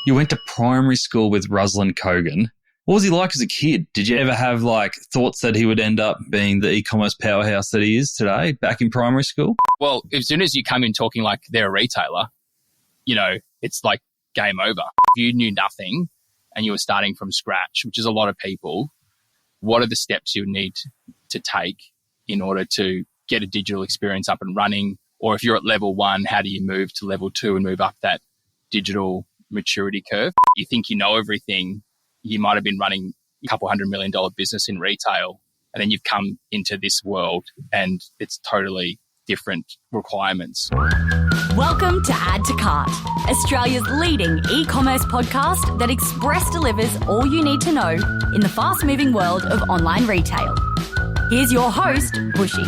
You went to primary school with Ruslan Kogan. What was he like as a kid? Did you ever have thoughts that he would end up being the e-commerce powerhouse that he is today back in primary school? Well, as soon as you come in talking like they're a retailer, it's like game over. If you knew nothing and you were starting from scratch, which is a lot of people, what are the steps you need to take in order to get a digital experience up and running? Or if you're at level 1, how do you move to level 2 and move up that digital maturity curve? You think you know everything. You might have been running a couple $100 million business in retail, and then you've come into this world and it's totally different requirements. Welcome to Add to Cart, Australia's leading e-commerce podcast that express delivers all you need to know in the fast-moving world of online retail. Here's your host, Bushy.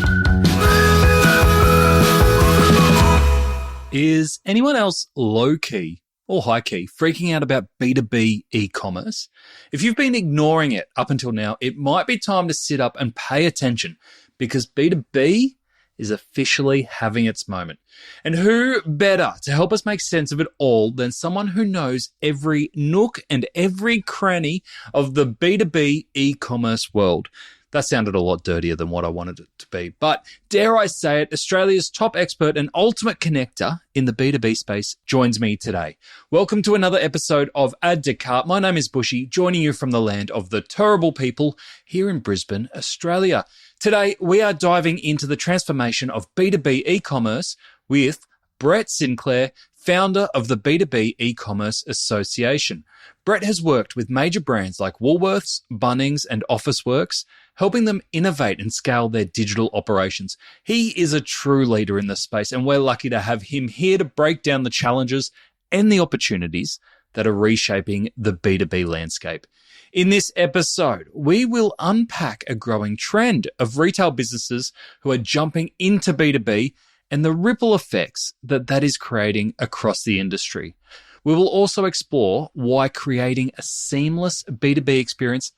Is anyone else low-key or high-key freaking out about B2B e-commerce? If you've been ignoring it up until now, it might be time to sit up and pay attention, because B2B is officially having its moment. And who better to help us make sense of it all than someone who knows every nook and every cranny of the B2B e-commerce world? That sounded a lot dirtier than what I wanted it to be. But dare I say it, Australia's top expert and ultimate connector in the B2B space joins me today. Welcome to another episode of Add to Cart. My name is Bushy, joining you from the land of the terrible people here in Brisbane, Australia. Today, we are diving into the transformation of B2B e-commerce with Brett Sinclair, founder of the B2B e-commerce association. Brett has worked with major brands like Woolworths, Bunnings, and Officeworks, helping them innovate and scale their digital operations. He is a true leader in this space, and we're lucky to have him here to break down the challenges and the opportunities that are reshaping the B2B landscape. In this episode, we will unpack a growing trend of retail businesses who are jumping into B2B and the ripple effects that is creating across the industry. We will also explore why creating a seamless B2B experience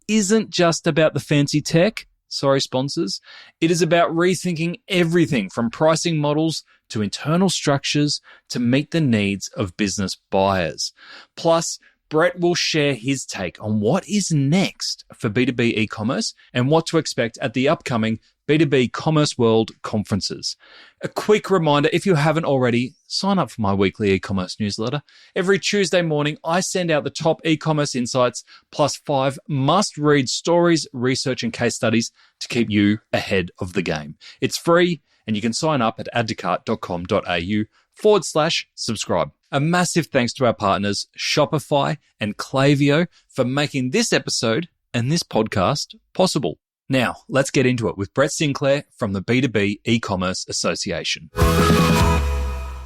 isn't just about the fancy tech. Sorry, sponsors. It is about rethinking everything from pricing models to internal structures to meet the needs of business buyers. Plus, Brett will share his take on what is next for B2B e-commerce and what to expect at the upcoming B2B Commerce World conferences. A quick reminder, if you haven't already, sign up for my weekly e-commerce newsletter. Every Tuesday morning, I send out the top e-commerce insights plus 5 must-read stories, research, and case studies to keep you ahead of the game. It's free, and you can sign up at addtocart.com.au/subscribe. A massive thanks to our partners, Shopify and Klaviyo, for making this episode and this podcast possible. Now, let's get into it with Brett Sinclair from the B2B e-commerce association.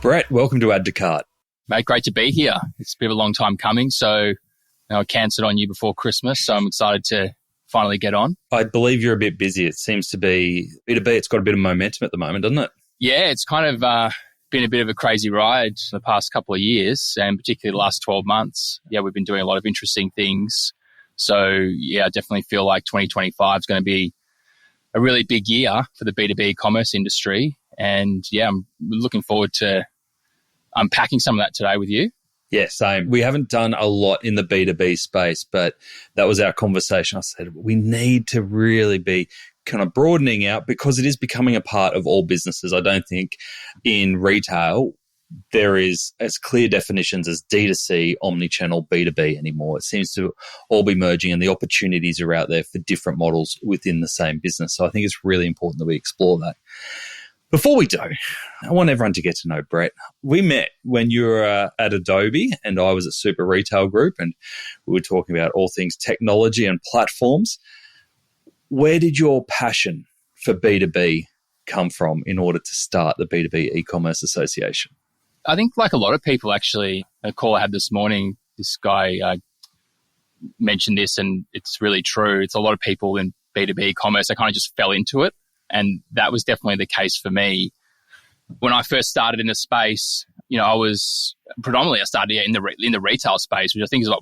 Brett, welcome to Add to Cart. Mate, great to be here. It's a bit of a long time coming, so I cancelled on you before Christmas, so I'm excited to finally get on. I believe you're a bit busy. It seems to be B2B. It's got a bit of momentum at the moment, doesn't it? Yeah, it's kind of been a bit of a crazy ride the past couple of years, and particularly the last 12 months. Yeah, we've been doing a lot of interesting things. So, yeah, I definitely feel like 2025 is going to be a really big year for the B2B commerce industry. And, yeah, I'm looking forward to unpacking some of that today with you. Yeah, same. We haven't done a lot in the B2B space, but that was our conversation. I said, we need to really be kind of broadening out because it is becoming a part of all businesses. I don't think in retail there is as clear definitions as D2C, omnichannel, B2B anymore. It seems to all be merging, and the opportunities are out there for different models within the same business. So I think it's really important that we explore that. Before we do, I want everyone to get to know Brett. We met when you were at Adobe and I was at Super Retail Group, and we were talking about all things technology and platforms. Where did your passion for B2B come from in order to start the B2B e-commerce association? I think like a lot of people, actually, a call I had this morning, this guy mentioned this, and it's really true. It's a lot of people in B2B commerce, they kind of just fell into it. And that was definitely the case for me. When I first started in the space, I started in the retail space, which I think is like,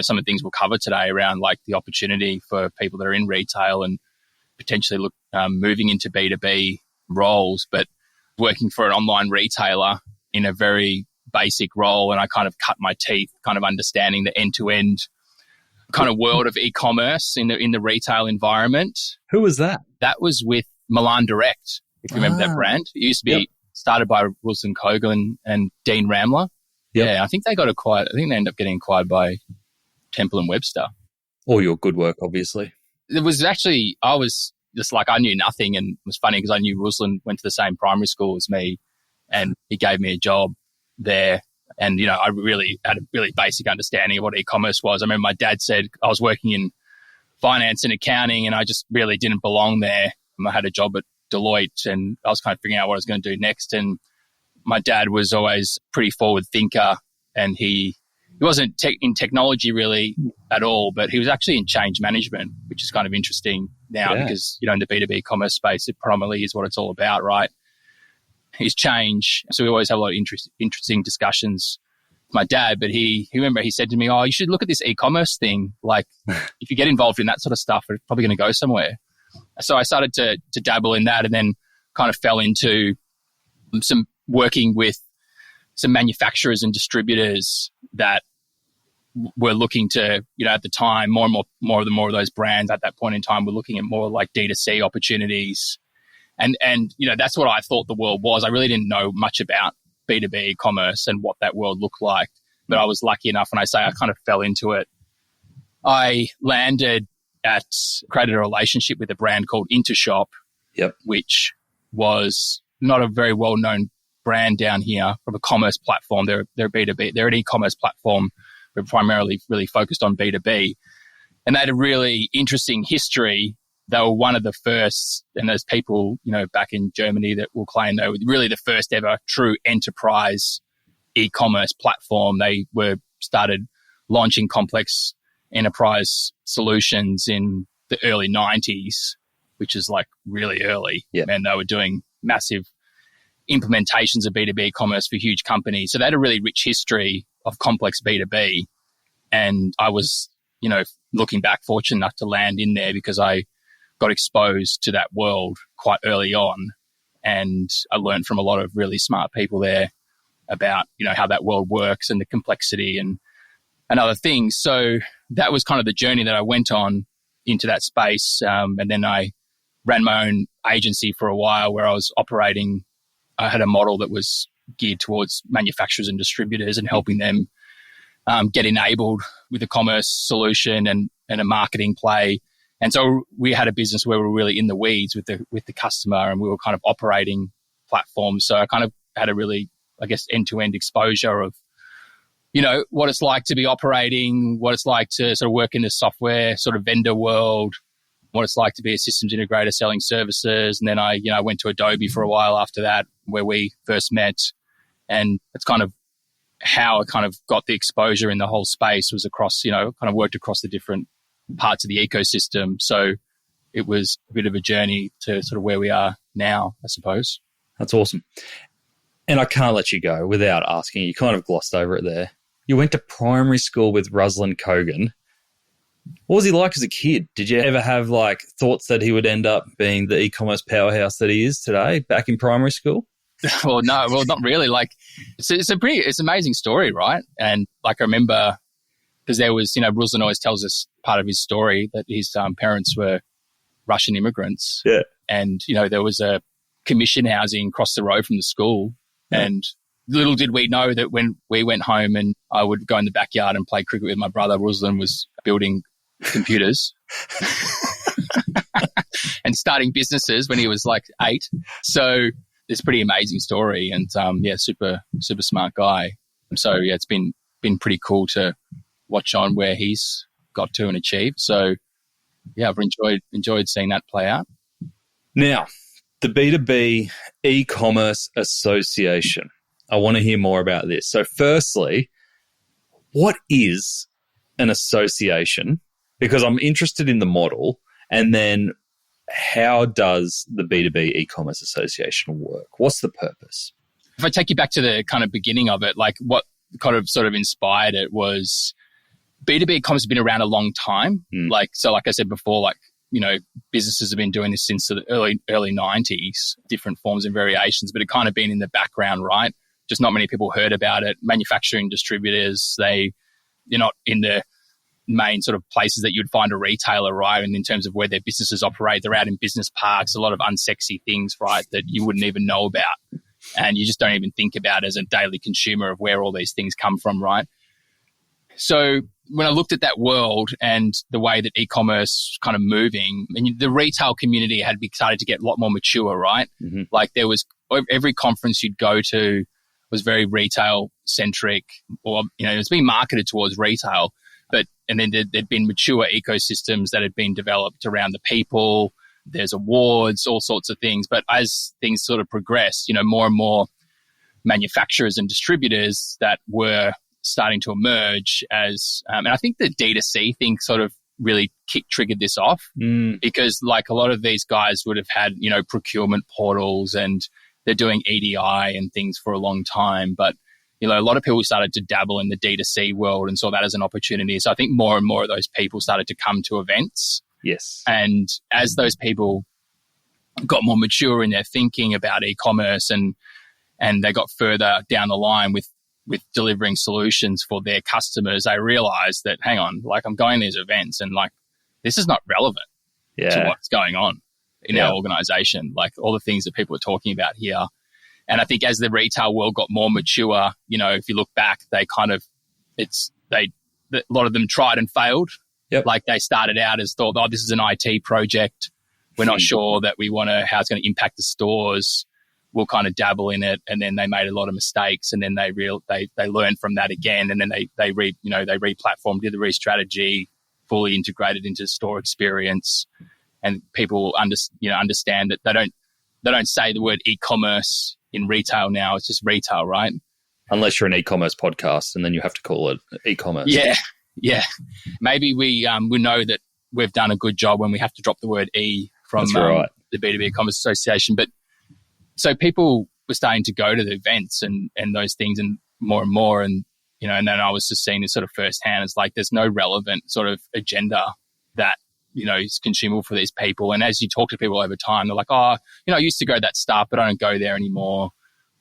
some of the things we'll cover today around like the opportunity for people that are in retail and potentially moving into B2B roles, but working for an online retailer in a very basic role, and I kind of cut my teeth kind of understanding the end-to-end kind of world of e-commerce in the retail environment. Who was that? That was with Milan Direct, if you remember that brand. It used to be started by Ruslan Kogan and Dean Ramler. Yep. Yeah, I think they got acquired. I think they ended up getting acquired by Temple and Webster. All your good work, obviously. It was actually, I was just like, I knew nothing, and it was funny because I knew Ruslan went to the same primary school as me, and he gave me a job there. And, you know, I really had a really basic understanding of what e-commerce was. I remember my dad said I was working in finance and accounting and I just really didn't belong there. I had a job at Deloitte and I was kind of figuring out what I was going to do next. And my dad was always a pretty forward thinker, and he wasn't in technology really at all, but he was actually in change management, which is kind of interesting now because, you know, in the B2B commerce space, it primarily is what it's all about, right? Is change. So we always have a lot of interesting discussions with my dad, but he said to me, oh, you should look at this e-commerce thing. Like if you get involved in that sort of stuff, it's probably going to go somewhere. So I started to dabble in that, and then kind of fell into some working with some manufacturers and distributors that were looking to, you know, at the time, more of those brands at that point in time were looking at more like D2C opportunities. And you know, that's what I thought the world was. I really didn't know much about B2B e-commerce and what that world looked like. But I was lucky enough, and I say I kind of fell into it. I created a relationship with a brand called Intershop, which was not a very well-known brand down here from a commerce platform. They're B2B. They're an e-commerce platform, but primarily really focused on B2B. And they had a really interesting history. They were one of the first, and there's people, you know, back in Germany that will claim they were really the first ever true enterprise e-commerce platform. They started launching complex enterprise solutions in the early 90s, which is like really early. And they were doing massive implementations of B2B commerce for huge companies. So they had a really rich history of complex B2B. And I was, you know, looking back, fortunate enough to land in there because I got exposed to that world quite early on. And I learned from a lot of really smart people there about, you know, how that world works and the complexity and other things. So that was kind of the journey that I went on into that space. And then I ran my own agency for a while where I was operating. I had a model that was geared towards manufacturers and distributors and helping them get enabled with a commerce solution and a marketing play. And so we had a business where we were really in the weeds with the customer, and we were kind of operating platforms. So I kind of had a really, I guess, end-to-end exposure of, you know, what it's like to be operating, what it's like to sort of work in the software sort of vendor world, what it's like to be a systems integrator selling services. And then I went to Adobe for a while after that, where we first met. And it's kind of how I kind of got the exposure in the whole space was across, you know, kind of worked across the different parts of the ecosystem. So it was a bit of a journey to sort of where we are now, I suppose. That's awesome. And I can't let you go without asking, you kind of glossed over it there. You went to primary school with Ruslan Kogan. What was he like as a kid? Did you ever have like thoughts that he would end up being the e-commerce powerhouse that he is today back in primary school? Well, no, not really. Like it's an amazing story, right? And like I remember, because there was, you know, Ruslan always tells us part of his story that his parents were Russian immigrants. Yeah. And, you know, there was a commission housing across the road from the school. Yeah. And little did we know that when we went home and I would go in the backyard and play cricket with my brother, Ruslan was building computers and starting businesses when he was like 8. So it's a pretty amazing story. And, super, super smart guy. So, yeah, it's been pretty cool to watch on where he's got to and achieved. So, yeah, I've enjoyed seeing that play out. Now, the B2B e-commerce association. I want to hear more about this. So, firstly, what is an association? Because I'm interested in the model, and then how does the B2B e-commerce association work? What's the purpose? If I take you back to the kind of beginning of it, like what kind of sort of inspired it was B2B e-commerce has been around a long time. Like I said before, like, you know, businesses have been doing this since the early 90s, different forms and variations, but it kind of been in the background, right? just not many people heard about it. Manufacturing distributors, they're not in the main sort of places that you'd find a retailer, right? And in terms of where their businesses operate, they're out in business parks, a lot of unsexy things, right, that you wouldn't even know about. And you just don't even think about as a daily consumer of where all these things come from, right? So when I looked at that world and the way that e-commerce kind of moving, and the retail community had started to get a lot more mature, right? Mm-hmm. Like there was every conference you'd go to was very retail centric, or it was being marketed towards retail. And then there'd been mature ecosystems that had been developed around the people. There's awards, all sorts of things. But as things sort of progressed, more and more manufacturers and distributors that were starting to emerge as, and I think the D2C thing sort of really triggered this off because like a lot of these guys would have had, procurement portals and they're doing EDI and things for a long time. But a lot of people started to dabble in the D2C world and saw that as an opportunity. So I think more and more of those people started to come to events. Yes. And as those people got more mature in their thinking about e-commerce and they got further down the line with delivering solutions for their customers, they realized that, hang on, like I'm going to these events and like this is not relevant to what's going on in our organization. Like all the things that people are talking about here. And I think as the retail world got more mature, if you look back, they kind of, a lot of them tried and failed. Yep. Like they started out as thought, this is an IT project. We're not sure that how it's going to impact the stores. We'll kind of dabble in it. And then they made a lot of mistakes and then they learned from that again. And then they re-platformed, did the re-strategy, fully integrated into the store experience. And people understand that they don't say the word e-commerce in retail now. It's just retail, right? Unless you're an e-commerce podcast and then you have to call it e-commerce. Yeah. Maybe we know that we've done a good job when we have to drop the word E from the B2B e-commerce association. But so people were starting to go to the events and those things and more. And, and then I was just seeing this sort of firsthand. It's like there's no relevant sort of agenda that is consumable for these people. And as you talk to people over time, they're like, I used to go to that stuff, but I don't go there anymore.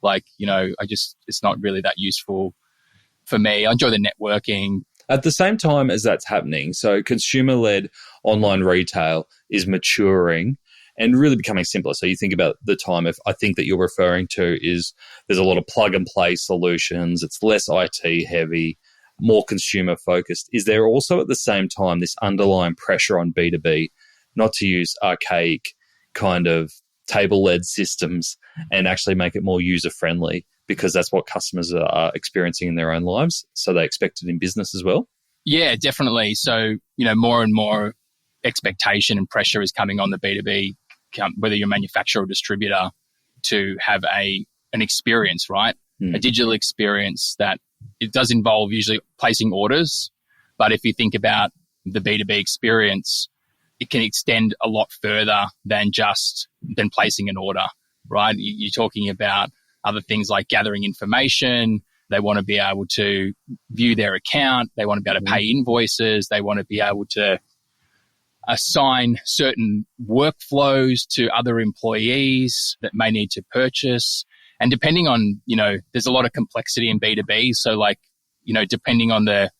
Like, it's not really that useful for me. I enjoy the networking. At the same time as that's happening, so consumer-led online retail is maturing and really becoming simpler. So you think about the time, if I think that you're referring to is there's a lot of plug-and-play solutions. It's less IT heavy, more consumer focused. Is there also at the same time this underlying pressure on B2B not to use archaic kind of table-led systems and actually make it more user-friendly because that's what customers are experiencing in their own lives, so they expect it in business as well? Yeah, definitely. So, more and more expectation and pressure is coming on the B2B, whether you're a manufacturer or distributor, to have an experience, right? A digital experience that it does involve usually placing orders. But if you think about the B2B experience, it can extend a lot further than placing an order, right? You're talking about other things like gathering information. They want to be able to view their account. They want to be able to pay invoices. They want to be able to assign certain workflows to other employees that may need to purchase. And depending on, there's a lot of complexity in B2B. So depending on the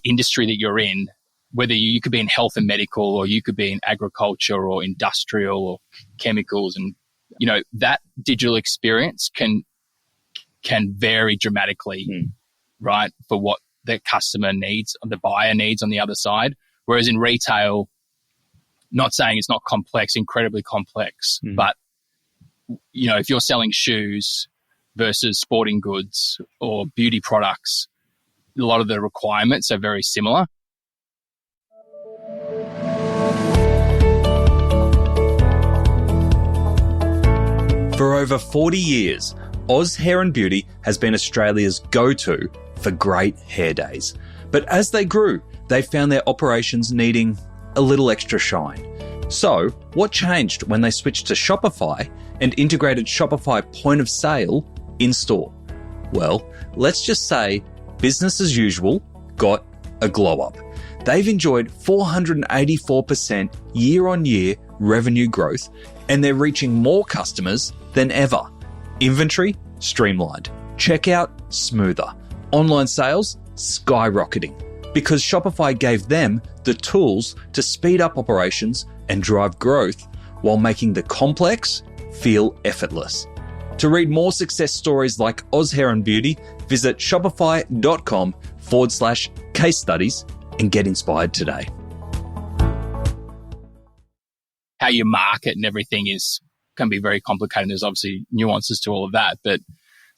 industry that you're in, whether you could be in health and medical or you could be in agriculture or industrial or chemicals, and, that digital experience can vary dramatically, right, for what the customer needs, the buyer needs on the other side. Whereas in retail, not saying it's not complex, incredibly complex, but if you're selling shoes versus sporting goods or beauty products, a lot of the requirements are very similar. For over 40 years, Oz Hair and Beauty has been Australia's go-to for great hair days. But as they grew, they found their operations needing a little extra shine. So, what changed when they switched to Shopify and integrated Shopify point of sale in store? Well, let's just say business as usual got a glow up. They've enjoyed 484% year-on-year revenue growth, and they're reaching more customers than ever. Inventory streamlined. Checkout smoother. Online sales skyrocketing. Because Shopify gave them the tools to speed up operations and drive growth while making the complex feel effortless. To read more success stories like Oz Hair and Beauty, visit shopify.com/case studies and get inspired today. How you market and everything can be very complicated. There's obviously nuances to all of that. But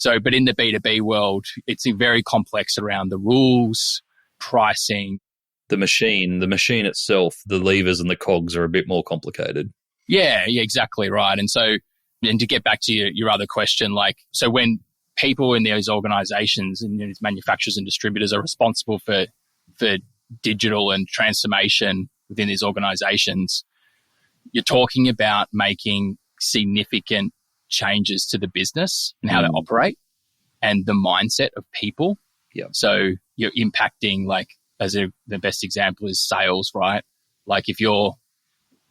in the B2B world, it's very complex around the rules, pricing. The machine itself, the levers and the cogs are a bit more complicated. Yeah, exactly right. And to get back to your other question, so when people in those organizations and these manufacturers and distributors are responsible for digital and transformation within these organizations, you're talking about making significant changes to the business and how they operate and the mindset of people. Yeah. So you're impacting, the best example is sales, right? If you're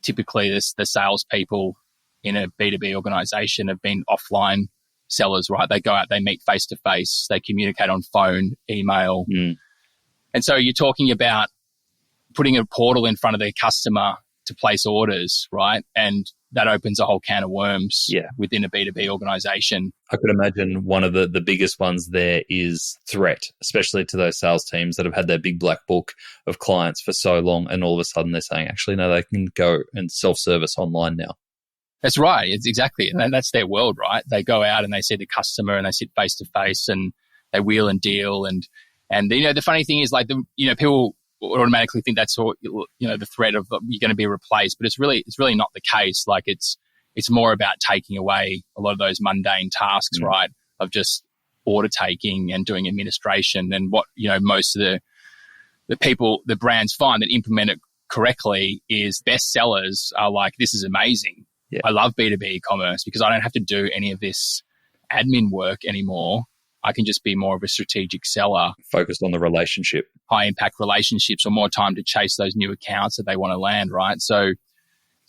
typically the salespeople in a B2B organization have been offline sellers, right? They go out, they meet face to face, they communicate on phone, email. And so you're talking about putting a portal in front of the customer to place orders, right? And that opens a whole can of worms within a B2B organization. I could imagine one of the biggest ones there is threat, especially to those sales teams that have had their big black book of clients for so long, and all of a sudden they're saying, actually, no, they can go and self-service online now. That's right. It's exactly. And that's their world, right? They go out and they see the customer and they sit face to face and they wheel and deal. And the funny thing is people automatically think that's all, the threat of you're going to be replaced, but it's really not the case. It's more about taking away a lot of those mundane tasks, right? Of just order taking and doing administration. And what, most of the brands find that implement it correctly is best sellers are like, this is amazing. Yeah. I love B2B e-commerce because I don't have to do any of this admin work anymore. I can just be more of a strategic seller. Focused on the relationship. High impact relationships, or more time to chase those new accounts that they want to land, right? So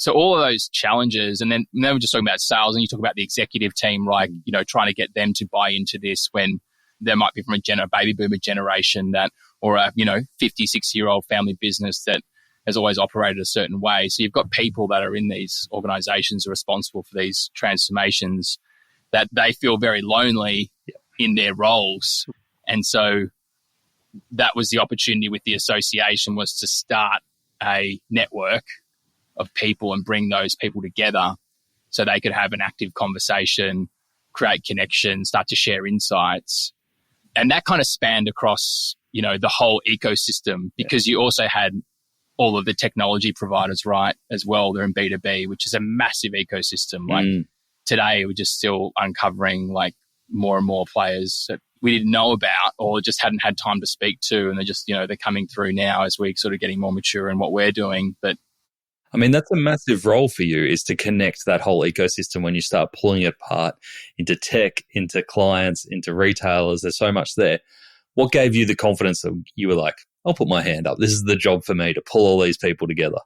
all of those challenges, and then we're just talking about sales, and you talk about the executive team, trying to get them to buy into this when there might be from a baby boomer generation or a 56-year-old family business that has always operated a certain way. So you've got people that are in these organizations are responsible for these transformations that they feel very lonely in their roles. And so that was the opportunity with the association, was to start a network of people and bring those people together so they could have an active conversation, create connections, start to share insights. And that kind of spanned across, the whole ecosystem, because you also had all of the technology providers, right, as well. They're in B2B, which is a massive ecosystem. Today, we're just still uncovering more and more players that we didn't know about or just hadn't had time to speak to. And they're just, they're coming through now as we're sort of getting more mature in what we're doing. But I mean, that's a massive role for you, is to connect that whole ecosystem when you start pulling it apart into tech, into clients, into retailers. There's so much there. What gave you the confidence that you were like, I'll put my hand up. This is the job for me to pull all these people together?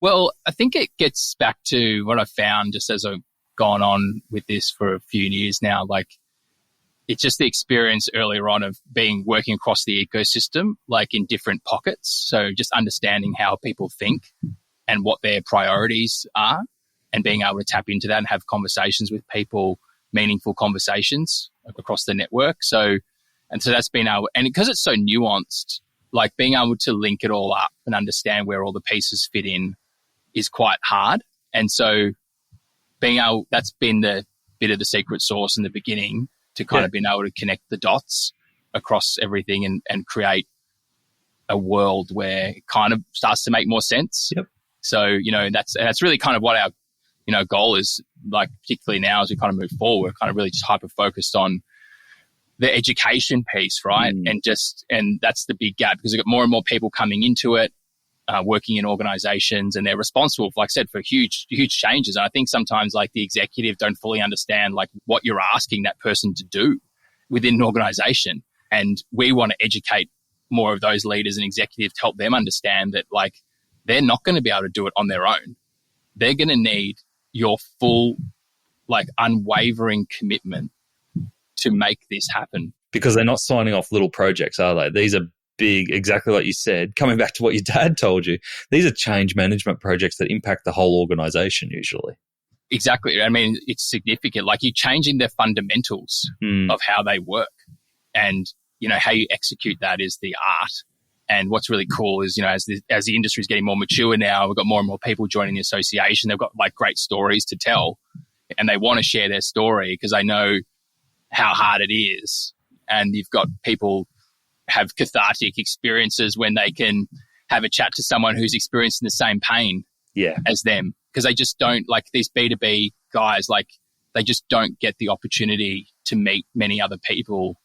Well, I think it gets back to what I found just as I've gone on with this for a few years now. It's just the experience earlier on of working across the ecosystem, in different pockets. So just understanding how people think and what their priorities are, and being able to tap into that and have conversations with people, meaningful conversations across the network. So that's been able, and because it's so nuanced, being able to link it all up and understand where all the pieces fit in is quite hard. And so that's been the bit of the secret sauce in the beginning, to kind of being able to connect the dots across everything and create a world where it kind of starts to make more sense. Yep. So, that's really kind of what our, goal is, particularly now as we kind of move forward, kind of really just hyper-focused on the education piece, right? And that's the big gap, because we've got more and more people coming into it, working in organizations, and they're responsible, like I said, for huge changes. And I think sometimes the executive don't fully understand what you're asking that person to do within an organization. And we want to educate more of those leaders and executives to help them understand that they're not going to be able to do it on their own. They're going to need your full, unwavering commitment to make this happen. Because they're not signing off little projects, are they? These are big, exactly like you said, coming back to what your dad told you, these are change management projects that impact the whole organization usually. Exactly. I mean, it's significant. Like you're changing the fundamentals of how they work. And, how you execute that is the art. And what's really cool is, as the industry is getting more mature now, we've got more and more people joining the association. They've got like great stories to tell and they want to share their story because they know how hard it is. And you've got people have cathartic experiences when they can have a chat to someone who's experiencing the same pain as them. Because they just don't, like these B2B guys, like they just don't get the opportunity to meet many other people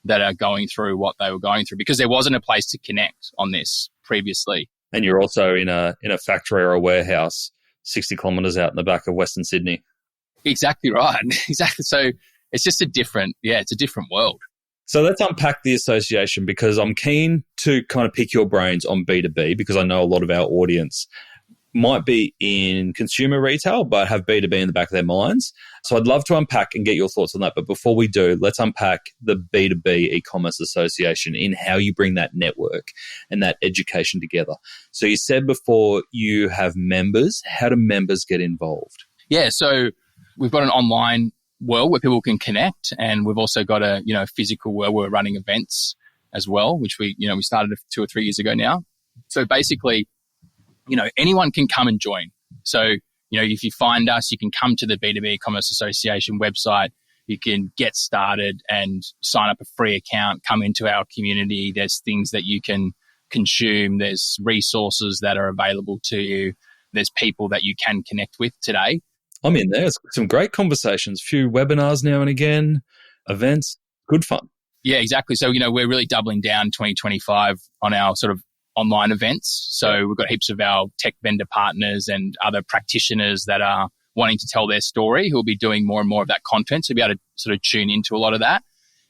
that are going through what they were going through because there wasn't a place to connect on this previously. And you're also in a factory or a warehouse 60 kilometres out in the back of Western Sydney. Exactly right. Exactly. So it's just it's a different world. So let's unpack the association because I'm keen to kind of pick your brains on B2B because I know a lot of our audience might be in consumer retail but have B2B in the back of their minds. So I'd love to unpack and get your thoughts on that. But before we do, let's unpack the B2B e-commerce association in how you bring that network and that education together. So you said before you have members. How do members get involved? Yeah, so we've got an online world where people can connect, and we've also got a physical world where we're running events as well, which we started 2 or 3 years ago now. So basically, anyone can come and join. So if you find us, you can come to the B2B E-commerce Association website. You can get started and sign up a free account. Come into our community. There's things that you can consume. There's resources that are available to you. There's people that you can connect with today. I'm in there. It's some great conversations, few webinars now and again, events, good fun. Yeah, exactly. So, we're really doubling down 2025 on our sort of online events. So we've got heaps of our tech vendor partners and other practitioners that are wanting to tell their story who will be doing more and more of that content. So you'll be able to sort of tune into a lot of that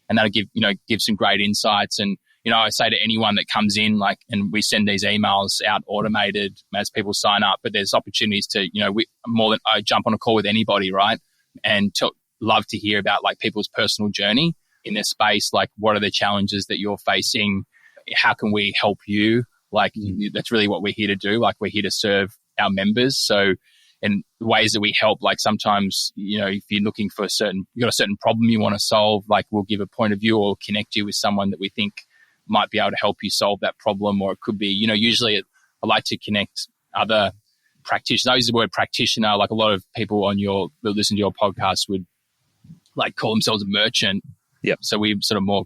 and that'll give some great insights. And, I say to anyone that comes in, and we send these emails out automated as people sign up, but there's opportunities to, I jump on a call with anybody, right? And love to hear about people's personal journey in this space. Like, what are the challenges that you're facing? How can we help you? That's really what we're here to do. We're here to serve our members. So, and ways that we help, sometimes, if you're looking for you've got a certain problem you want to solve, we'll give a point of view or connect you with someone that we think might be able to help you solve that problem. Or it could be, usually I like to connect other practitioners. I use the word practitioner. A lot of people that listen to your podcast would call themselves a merchant. Yep. So we sort of more,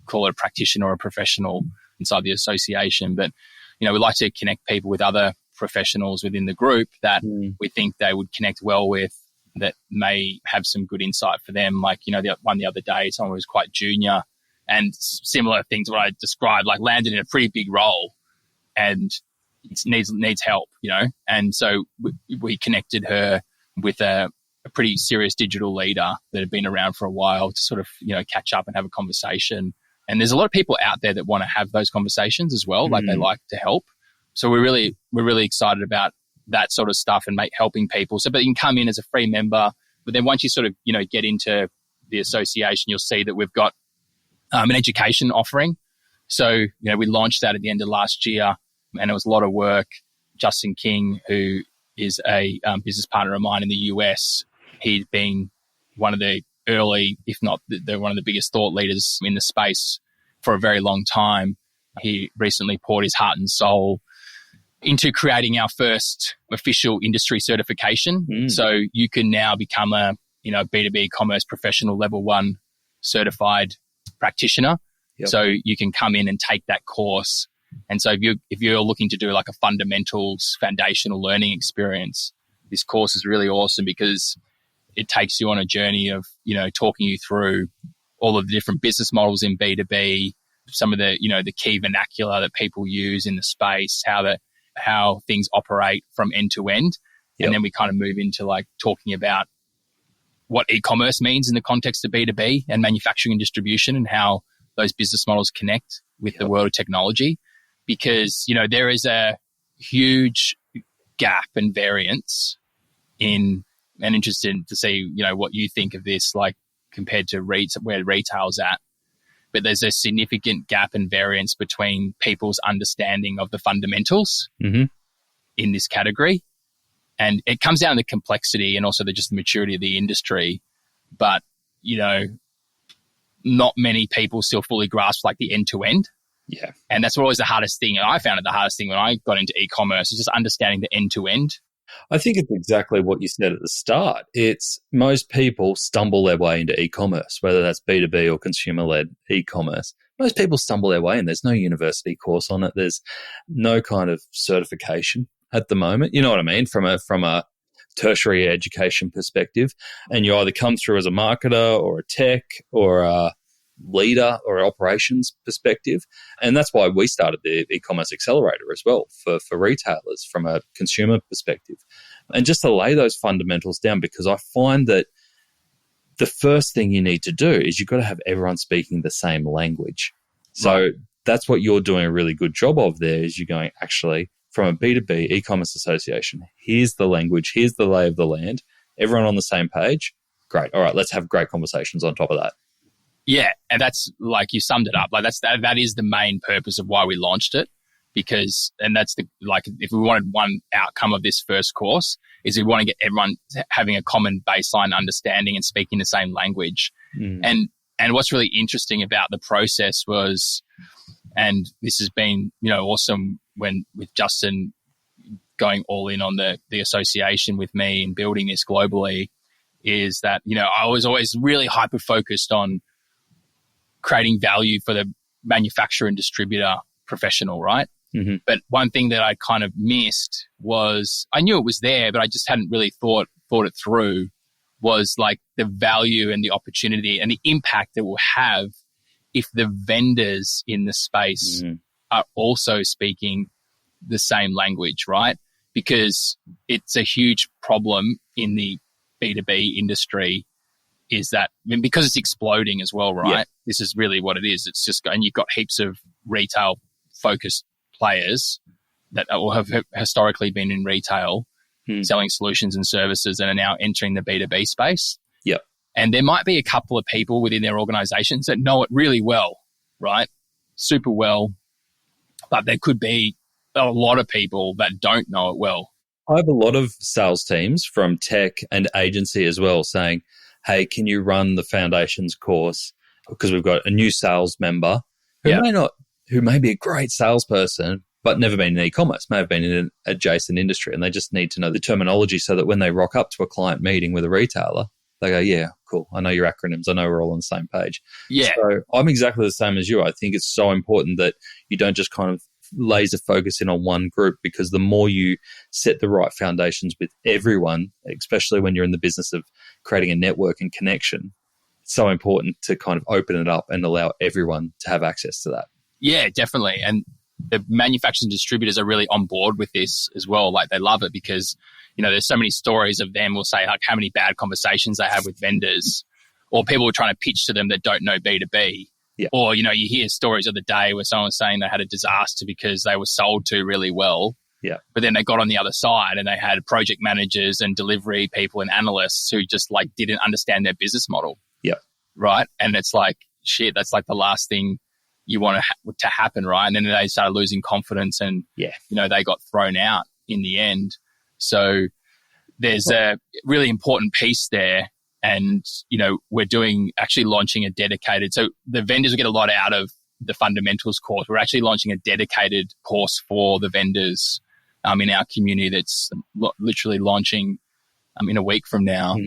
call it a practitioner or a professional inside the association. But, we like to connect people with other professionals within the group that we think they would connect well with, that may have some good insight for them. The one the other day, someone who was quite junior and similar things what I described, landed in a pretty big role and it needs help, And so we connected her with a pretty serious digital leader that had been around for a while to sort of, catch up and have a conversation. And there's a lot of people out there that want to have those conversations as well. They like to help. So we're really excited about that sort of stuff and helping people. So, but you can come in as a free member, but then once you sort of, get into the association, you'll see that we've got an education offering. So, we launched that at the end of last year and it was a lot of work. Justin King, who is a business partner of mine in the US, he'd been one of the early, if not one of the biggest thought leaders in the space for a very long time. He recently poured his heart and soul into creating our first official industry certification. So you can now become a B2B commerce professional level 1 certified practitioner. Yep. So you can come in and take that course. And so if you're looking to do a fundamentals foundational learning experience, this course is really awesome because it takes you on a journey of, talking you through all of the different business models in B2B, some of the, the key vernacular that people use in the space, how things operate from end to end. Yep. And then we kind of move into talking about what e-commerce means in the context of B2B and manufacturing and distribution and how those business models connect with the world of technology. Because, there is a huge gap and variance in, and interested to see, what you think of this, compared to where retail's at. But there's a significant gap and variance between people's understanding of the fundamentals in this category. And it comes down to complexity and also just the maturity of the industry. But, not many people still fully grasp like the end-to-end. Yeah. And that's always the hardest thing. And I found it the hardest thing when I got into e-commerce is just understanding the end-to-end. I think it's exactly what you said at the start. It's most people stumble their way into e-commerce, whether that's B2B or consumer-led e-commerce. Most people stumble their way in. There's no university course on it. There's no kind of certification at the moment. You know what I mean? From a tertiary education perspective. And you either come through as a marketer or a tech or a leader or operations perspective. And that's why we started the e-commerce accelerator as well for retailers from a consumer perspective. And just to lay those fundamentals down, because I find that the first thing you need to do is you've got to have everyone speaking the same language. So that's what you're doing a really good job of there, is you're going, actually, from a B2B e-commerce association, here's the language, here's the lay of the land, everyone on the same page. Great. All right, let's have great conversations on top of that. Yeah, and that's like you summed it up. Like that is the main purpose of why we launched it, because that's if we wanted one outcome of this first course is we want to get everyone having a common baseline understanding and speaking the same language. And what's really interesting about the process was, and this has been awesome with Justin going all in on the association with me and building this globally, is that I was always really hyper focused on creating value for the manufacturer and distributor professional, right? But one thing that I kind of missed was, I knew it was there, but I just hadn't really thought it through, was like the value and the opportunity and the impact it will have if the vendors in the space are also speaking the same language, right? Because it's a huge problem in the B2B industry, is that, because it's exploding as well, right? Yeah. This is really what it is. It's just, and you've got heaps of retail focused players that have historically been in retail selling solutions and services and are now entering the B2B space. Yep. And there might be a couple of people within their organizations that know it really well, right? Super well. But there could be a lot of people that don't know it well. I have a lot of sales teams from tech and agency as well saying, hey, can you run the foundations course? Because we've got a new sales member who may be a great salesperson, but never been in e-commerce, may have been in an adjacent industry, and they just need to know the terminology so that when they rock up to a client meeting with a retailer, they go, yeah, cool. I know your acronyms. I know we're all on the same page. Yeah. So I'm exactly the same as you. I think it's so important that you don't just kind of laser focus in on one group, because the more you set the right foundations with everyone, especially when you're in the business of creating a network and connection, it's so important to kind of open it up and allow everyone to have access to that. Yeah, definitely. And the manufacturers and distributors are really on board with this as well. Like, they love it because, there's so many stories of them will say like how many bad conversations they have with vendors, or people are trying to pitch to them that don't know B2B. Yeah. Or, you hear stories of the day where someone's saying they had a disaster because they were sold to really well. Yeah. But then they got on the other side and they had project managers and delivery people and analysts who just like didn't understand their business model. Yeah. Right. And it's like, shit, that's like the last thing you want to happen, right? And then they started losing confidence and, they got thrown out in the end. So there's a really important piece there. And, we're launching a dedicated, so the vendors will get a lot out of the fundamentals course. We're actually launching a dedicated course for the vendors in our community that's literally launching in a week from now.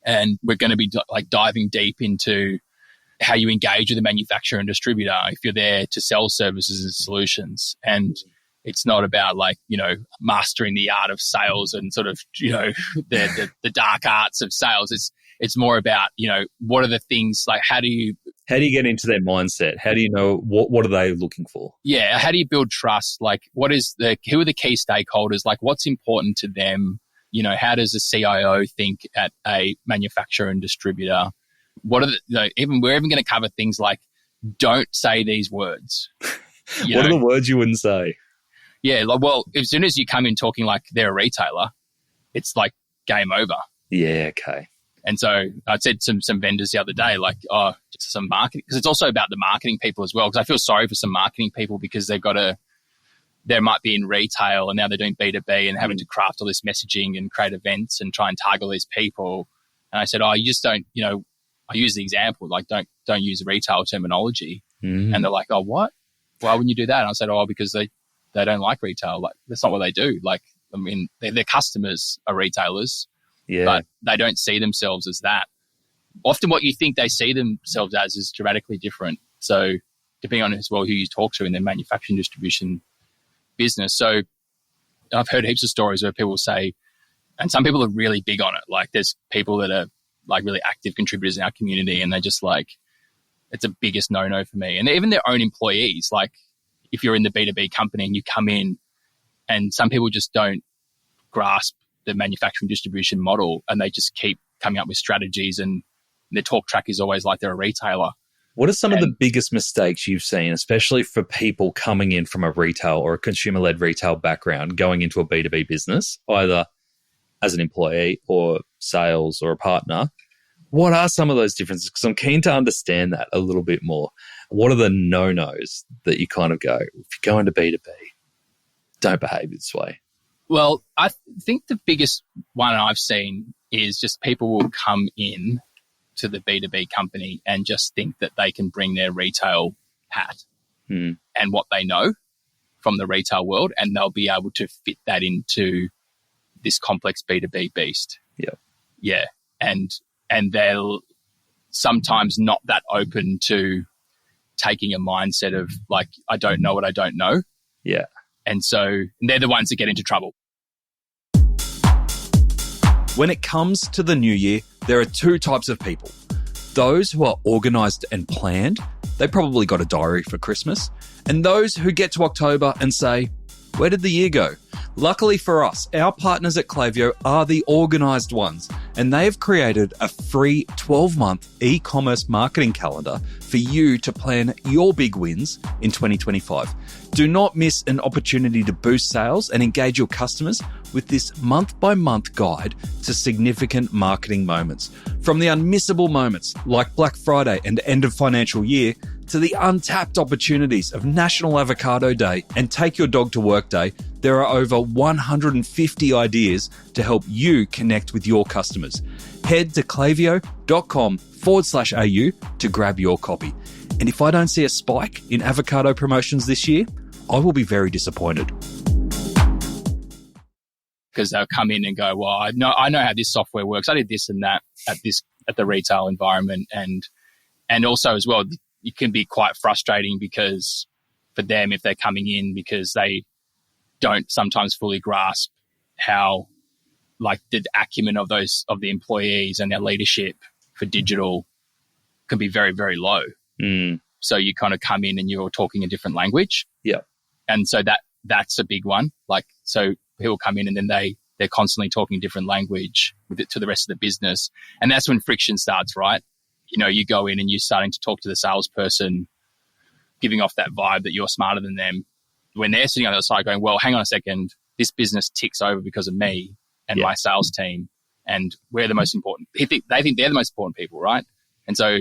And we're going to be diving deep into how you engage with the manufacturer and distributor if you're there to sell services and solutions. And it's not about mastering the art of sales and sort of, the dark arts of sales. It's more about, what are the things, like how do you get into their mindset? How do you know what are they looking for? Yeah. How do you build trust? Like who are the key stakeholders? Like what's important to them? How does a CIO think at a manufacturer and distributor? What are we're even going to cover things like, don't say these words. What are the words you wouldn't say? Yeah. Well, as soon as you come in talking like they're a retailer, it's like game over. Yeah. Okay. And so I said to some vendors the other day, like, oh, just some marketing, because it's also about the marketing people as well. Because I feel sorry for some marketing people because they might be in retail and now they're doing B2B and having to craft all this messaging and create events and try and target all these people. And I said, oh, you just don't, I use the example, like don't use retail terminology. And they're like, oh, what? Why wouldn't you do that? And I said, oh, because they don't like retail. Like, that's not what they do. Like, I mean, their customers are retailers. Yeah. But they don't see themselves as that. Often what you think they see themselves as is dramatically different. So depending on as well who you talk to in their manufacturing distribution business. So I've heard heaps of stories where people say, and some people are really big on it. Like there's people that are like really active contributors in our community and they're just like, it's the biggest no-no for me. And even their own employees, like if you're in the B2B company and you come in and some people just don't grasp the manufacturing distribution model and they just keep coming up with strategies and their talk track is always like they're a retailer. What are some of the biggest mistakes you've seen, especially for people coming in from a retail or a consumer-led retail background going into a B2B business, either as an employee or sales or a partner? What are some of those differences? Because I'm keen to understand that a little bit more. What are the no-nos that you kind of go, if you go into B2B, don't behave this way? Well, I think the biggest one I've seen is just people will come in to the B2B company and just think that they can bring their retail hat and what they know from the retail world and they'll be able to fit that into this complex B2B beast. Yeah. Yeah. And they'll sometimes not that open to taking a mindset of like, I don't know what I don't know. Yeah. And so they're the ones that get into trouble. When it comes to the new year, there are two types of people. Those who are organised and planned, they probably got a diary for Christmas. And those who get to October and say, where did the year go? Luckily for us, our partners at Klaviyo are the organised ones, and they have created a free 12-month e-commerce marketing calendar for you to plan your big wins in 2025. Do not miss an opportunity to boost sales and engage your customers with this month-by-month guide to significant marketing moments. From the unmissable moments like Black Friday and end of financial year to the untapped opportunities of National Avocado Day and Take Your Dog to Work Day, there are over 150 ideas to help you connect with your customers. Head to klaviyo.com/au to grab your copy. And if I don't see a spike in avocado promotions this year, I will be very disappointed. Because they'll come in and go, well, I know how this software works. I did this and that at the retail environment. And also as well, it can be quite frustrating because for them, if they're coming in because they don't sometimes fully grasp how like the acumen of the employees and their leadership for digital can be very, very low. So you kind of come in and you're talking a different language. Yeah. And so that's a big one. Like, so people come in and then they're constantly talking a different language with it to the rest of the business. And that's when friction starts, right? You go in and you're starting to talk to the salesperson, giving off that vibe that you're smarter than them. When they're sitting on the other side going, well, hang on a second, this business ticks over because of me and my sales team. And we're the most important. They think they're the most important people, right? And so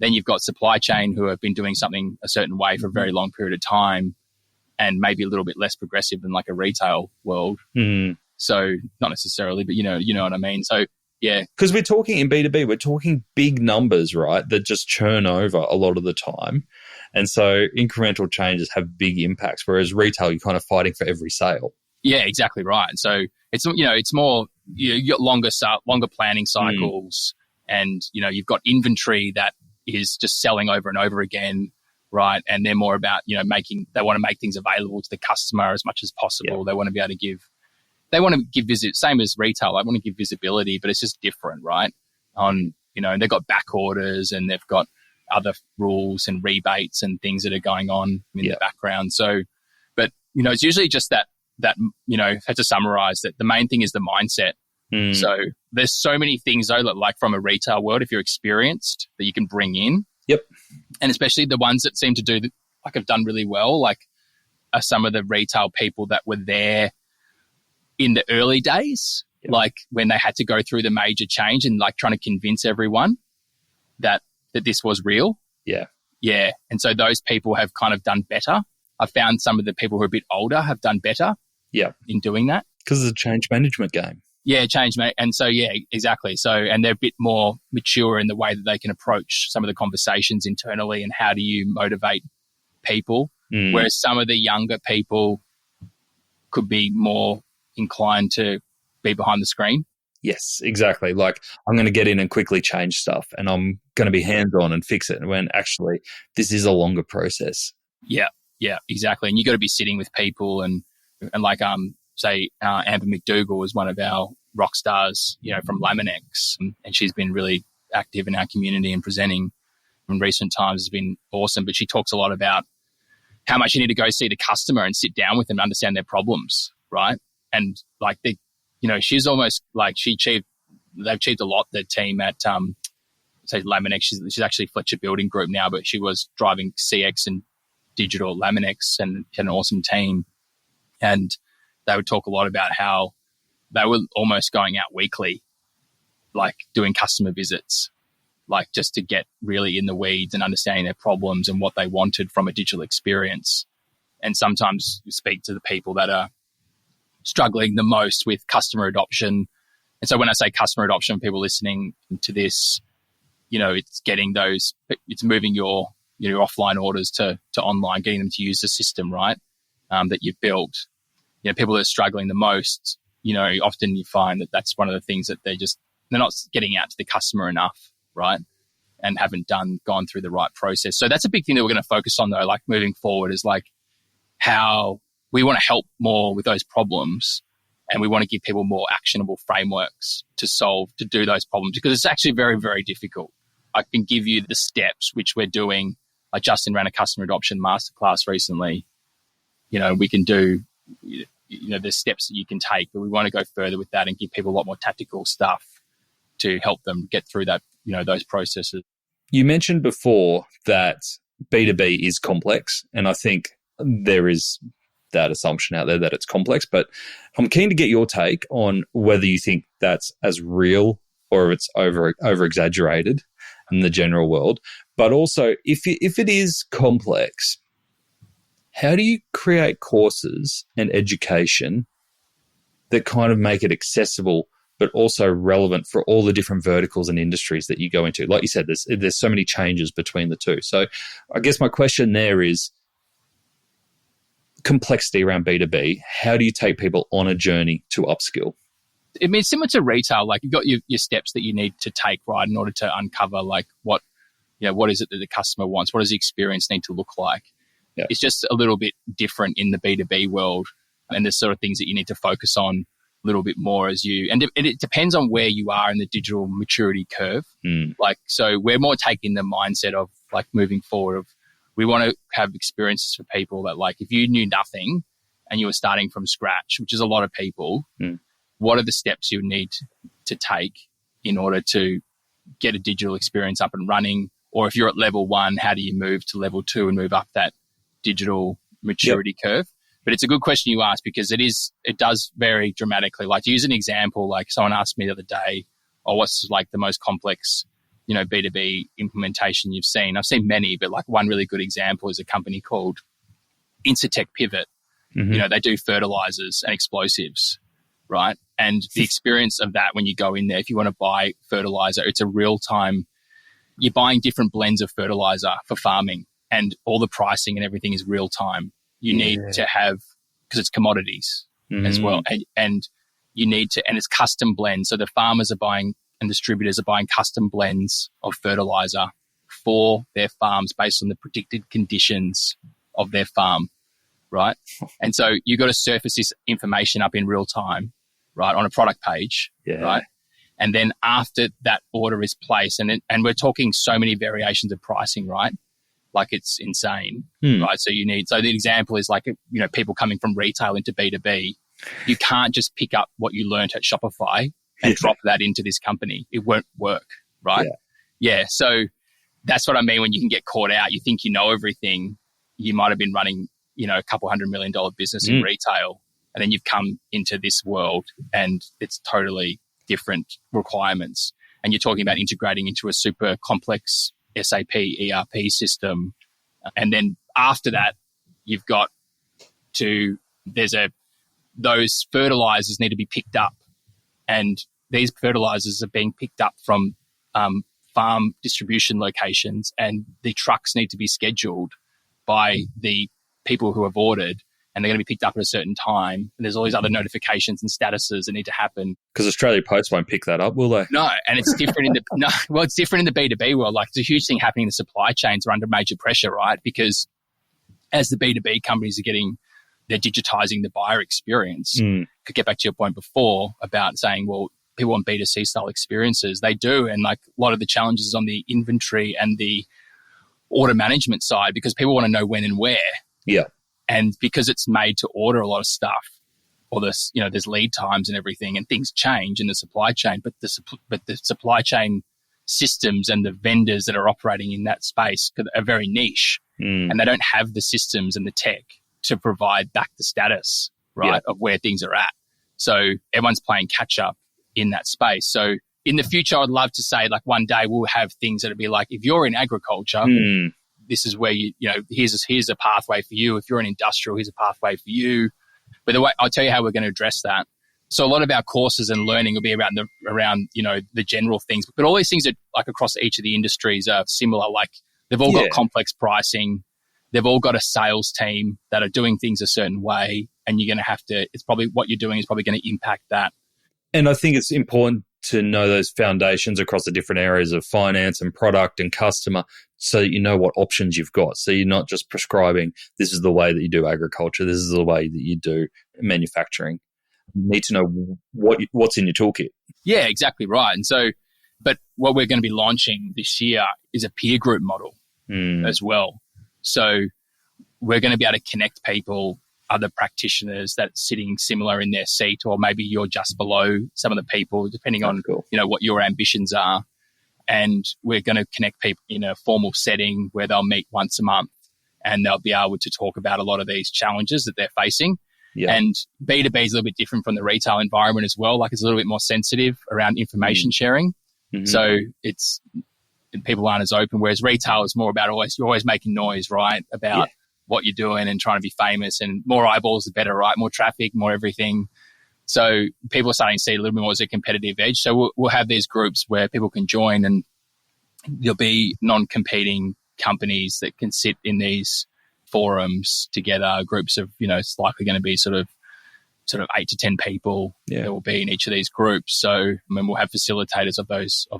then you've got supply chain who have been doing something a certain way for a very long period of time and maybe a little bit less progressive than like a retail world. So not necessarily, but you know what I mean? So yeah. Because we're talking in B2B, we're talking big numbers, right, that just churn over a lot of the time. And so incremental changes have big impacts, whereas retail, you're kind of fighting for every sale. Yeah, exactly right. So it's more, you got longer planning cycles and, you've got inventory that is just selling over and over again, right? And they're more about, they want to make things available to the customer as much as possible. Yeah. They want to be able to give same as retail. I want to give visibility, but it's just different, right? And they've got back orders and they've got other rules and rebates and things that are going on in the background. So, but, it's usually just that, if I had to summarize that the main thing is the mindset. So there's so many things though, like from a retail world, if you're experienced, that you can bring in. Yep. And especially the ones that seem to have done really well, like are some of the retail people that were there in the early days like when they had to go through the major change and like trying to convince everyone that this was real. Yeah. Yeah. And so those people have kind of done better. I found some of the people who are a bit older have done better in doing that. Because it's a change management game. Yeah, and so, yeah, exactly. So, and they're a bit more mature in the way that they can approach some of the conversations internally and how do you motivate people, whereas some of the younger people could be more inclined to be behind the screen. Yes, exactly. Like I'm going to get in and quickly change stuff and I'm going to be hands-on and fix it when actually this is a longer process. Yeah, exactly. And you got to be sitting with people and like, say Amber McDougall was one of our rock stars, from Laminex, and she's been really active in our community and presenting in recent times has been awesome. But she talks a lot about how much you need to go see the customer and sit down with them and understand their problems, right? And like she's almost like they've achieved a lot, the team at say Laminex. She's actually Fletcher Building Group now, but she was driving CX and digital Laminex and had an awesome team. And they would talk a lot about how they were almost going out weekly, like doing customer visits, like just to get really in the weeds and understanding their problems and what they wanted from a digital experience. And sometimes you speak to the people that are struggling the most with customer adoption. And so when I say customer adoption, people listening to this, it's moving your offline orders to online, getting them to use the system, right? That you've built. People that are struggling the most, often you find that that's one of the things that they're not getting out to the customer enough, right? And haven't gone through the right process. So that's a big thing that we're going to focus on though, like moving forward, is like how we want to help more with those problems and we want to give people more actionable frameworks to do those problems, because it's actually very, very difficult. I can give you the steps which we're doing. Like Justin ran a customer adoption masterclass recently. We can do the steps that you can take, but we want to go further with that and give people a lot more tactical stuff to help them get through that, those processes. You mentioned before that B2B is complex, and I think there is that assumption out there that it's complex, but I'm keen to get your take on whether you think that's as real or if it's over exaggerated in the general world. But also, if it is complex, how do you create courses and education that kind of make it accessible but also relevant for all the different verticals and industries that you go into? Like you said, there's so many changes between the two. So I guess my question there is complexity around B2B. How do you take people on a journey to upskill? I mean, similar to retail, like you've got your steps that you need to take, right, in order to uncover like what is it that the customer wants? What does the experience need to look like? Yeah. It's just a little bit different in the B2B world, and there's sort of things that you need to focus on a little bit more and it depends on where you are in the digital maturity curve. Like, so we're more taking the mindset of like moving forward of we want to have experiences for people that like if you knew nothing and you were starting from scratch, which is a lot of people, what are the steps you need to take in order to get a digital experience up and running? Or if you're at level 1, how do you move to level 2 and move up that digital maturity curve? But it's a good question you ask, because it does vary dramatically. Like, to use an example, like someone asked me the other day, what's like the most complex, B2B implementation you've seen? I've seen many, but like one really good example is a company called Incitec Pivot. They do fertilizers and explosives, right? And the experience of that, when you go in there, if you want to buy fertilizer, it's a real time, you're buying different blends of fertilizer for farming, and all the pricing and everything is real time. You need to have, because it's commodities as well. And you need to, and it's custom blends. So the farmers are buying and distributors are buying custom blends of fertilizer for their farms based on the predicted conditions of their farm, right? And so you got to surface this information up in real time, right, on a product page, right? And then after that order is placed, and we're talking so many variations of pricing, right? Like, it's insane, right? So the example is like, people coming from retail into B2B, you can't just pick up what you learned at Shopify and drop that into this company. It won't work, right? Yeah. So that's what I mean when you can get caught out. You think you know everything. You might have been running, a couple $100 million business in retail, And then you've come into this world and it's totally different requirements. And you're talking about integrating into a super complex SAP ERP system. And then after that, you've got to, those fertilizers need to be picked up. And these fertilizers are being picked up from farm distribution locations, and the trucks need to be scheduled by the people who have ordered, and they're going to be picked up at a certain time. And there's all these other notifications and statuses that need to happen. Because Australia Post won't pick that up, will they? No, and it's different in it's different in the B2B world. Like, it's a huge thing happening. The supply chains are under major pressure, right? Because as the B2B companies they're digitizing the buyer experience. Could get back to your point before about saying, well, people want B2C style experiences. They do. And like a lot of the challenges on the inventory and the order management side, because people want to know when and where. Yeah. And because it's made to order a lot of stuff, or this, there's lead times and everything, and things change in the supply chain, but the supply chain systems and the vendors that are operating in that space are very niche, and they don't have the systems and the tech to provide back the status, right, of where things are at. So everyone's playing catch up in that space. So in the future, I'd love to say, like, one day we'll have things that'll be like, if you're in agriculture, this is where here's a pathway for you. If you're in industrial, here's a pathway for you. But I'll tell you how we're going to address that. So a lot of our courses and learning will be around the general things, but all these things are like across each of the industries are similar. Like, they've all got complex pricing. They've all got a sales team that are doing things a certain way, and you're going to have to, it's probably what you're doing is probably going to impact that. And I think it's important to know those foundations across the different areas of finance and product and customer, so that you know what options you've got. So you're not just prescribing, this is the way that you do agriculture, this is the way that you do manufacturing. You need to know what's in your toolkit. Yeah, exactly right. And so, but what we're going to be launching this year is a peer group model as well. So we're going to be able to connect people, other practitioners that sitting similar in their seat, or maybe you're just below some of the people, depending on what your ambitions are. And we're going to connect people in a formal setting where they'll meet once a month, and they'll be able to talk about a lot of these challenges that they're facing. Yeah. And B2B is a little bit different from the retail environment as well. Like, it's a little bit more sensitive around information sharing. So people aren't as open, whereas retail is more about you're always making noise, right? About what you're doing and trying to be famous, and more eyeballs the better, right? More traffic, more everything. So people are starting to see a little bit more as a competitive edge. So we'll have these groups where people can join, and there'll be non-competing companies that can sit in these forums together, groups of, it's likely going to be sort of 8 to 10 people that will be in each of these groups. So, we'll have facilitators of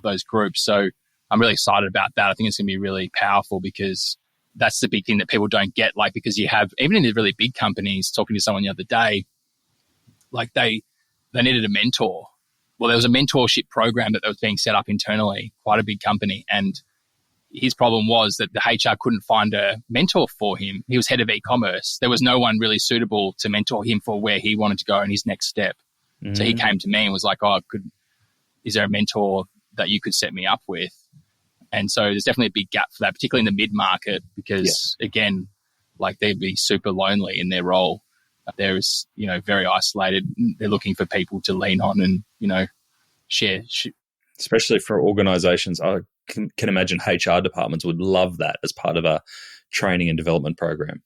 those groups. So I'm really excited about that. I think it's going to be really powerful, because that's the big thing that people don't get. Like, because you have, even in the really big companies, talking to someone the other day, like they needed a mentor. Well, there was a mentorship program that was being set up internally, quite a big company. And his problem was that the HR couldn't find a mentor for him. He was head of e-commerce. There was no one really suitable to mentor him for where he wanted to go in his next step. So he came to me and was like, is there a mentor that you could set me up with? And so there's definitely a big gap for that, particularly in the mid-market, because again, like, they'd be super lonely in their role. They're, very isolated. They're looking for people to lean on and, share. Especially for organizations, I can imagine HR departments would love that as part of a training and development program.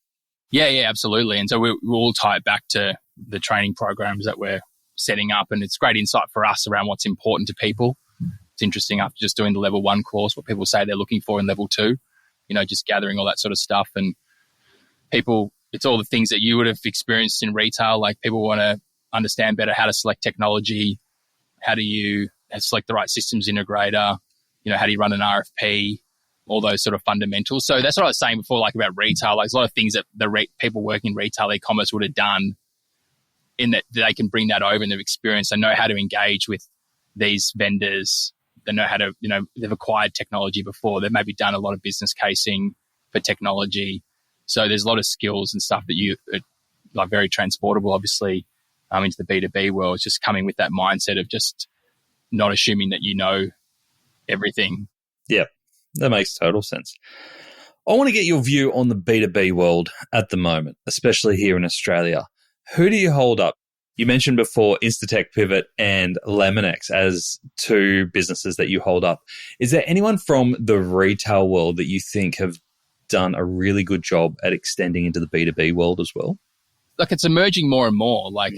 Yeah, absolutely. And so we'll all tie it back to the training programs that we're setting up. And it's great insight for us around what's important to people. It's interesting, after just doing the level 1 course, what people say they're looking for in level 2, just gathering all that sort of stuff. And people, it's all the things that you would have experienced in retail. Like, people want to understand better how to select technology. How do you select the right systems integrator? How do you run an RFP? All those sort of fundamentals. So that's what I was saying before, like, about retail. Like, there's a lot of things that the people working in retail e-commerce would have done, in that they can bring that over in their experience. They know how to engage with these vendors. They know how to, they've acquired technology before. They've maybe done a lot of business casing for technology. So there's a lot of skills and stuff that are very transportable, obviously, into the B2B world. It's just coming with that mindset of just not assuming that you know everything. Yeah, that makes total sense. I want to get your view on the B2B world at the moment, especially here in Australia. Who do you hold up? You mentioned before Incitec Pivot and Laminex as two businesses that you hold up. Is there anyone from the retail world that you think have done a really good job at extending into the B2B world as well? Like, it's emerging more and more. Like,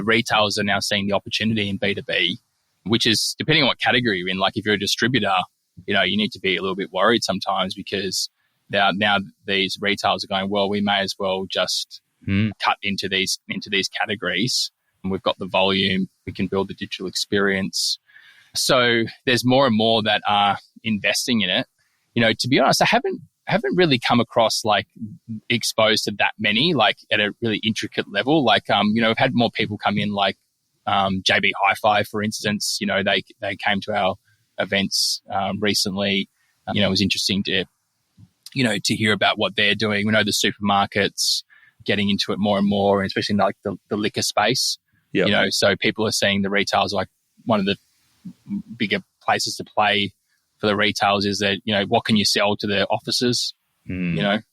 retailers are now seeing the opportunity in B2B, which is depending on what category you're in. Like, if you're a distributor, you need to be a little bit worried sometimes because now these retailers are going, well, we may as well just cut into these categories. And we've got the volume, we can build the digital experience. So there's more and more that are investing in it. To be honest, I haven't really come across like exposed to that many, like at a really intricate level. Like, we've had more people come in, like JB Hi-Fi, for instance. They came to our events recently. It was interesting to hear about what they're doing. We know the supermarkets getting into it more and more, and especially in like the liquor space. Yep. So people are seeing the retailers like one of the bigger places to play for the retailers is that, what can you sell to the offices? The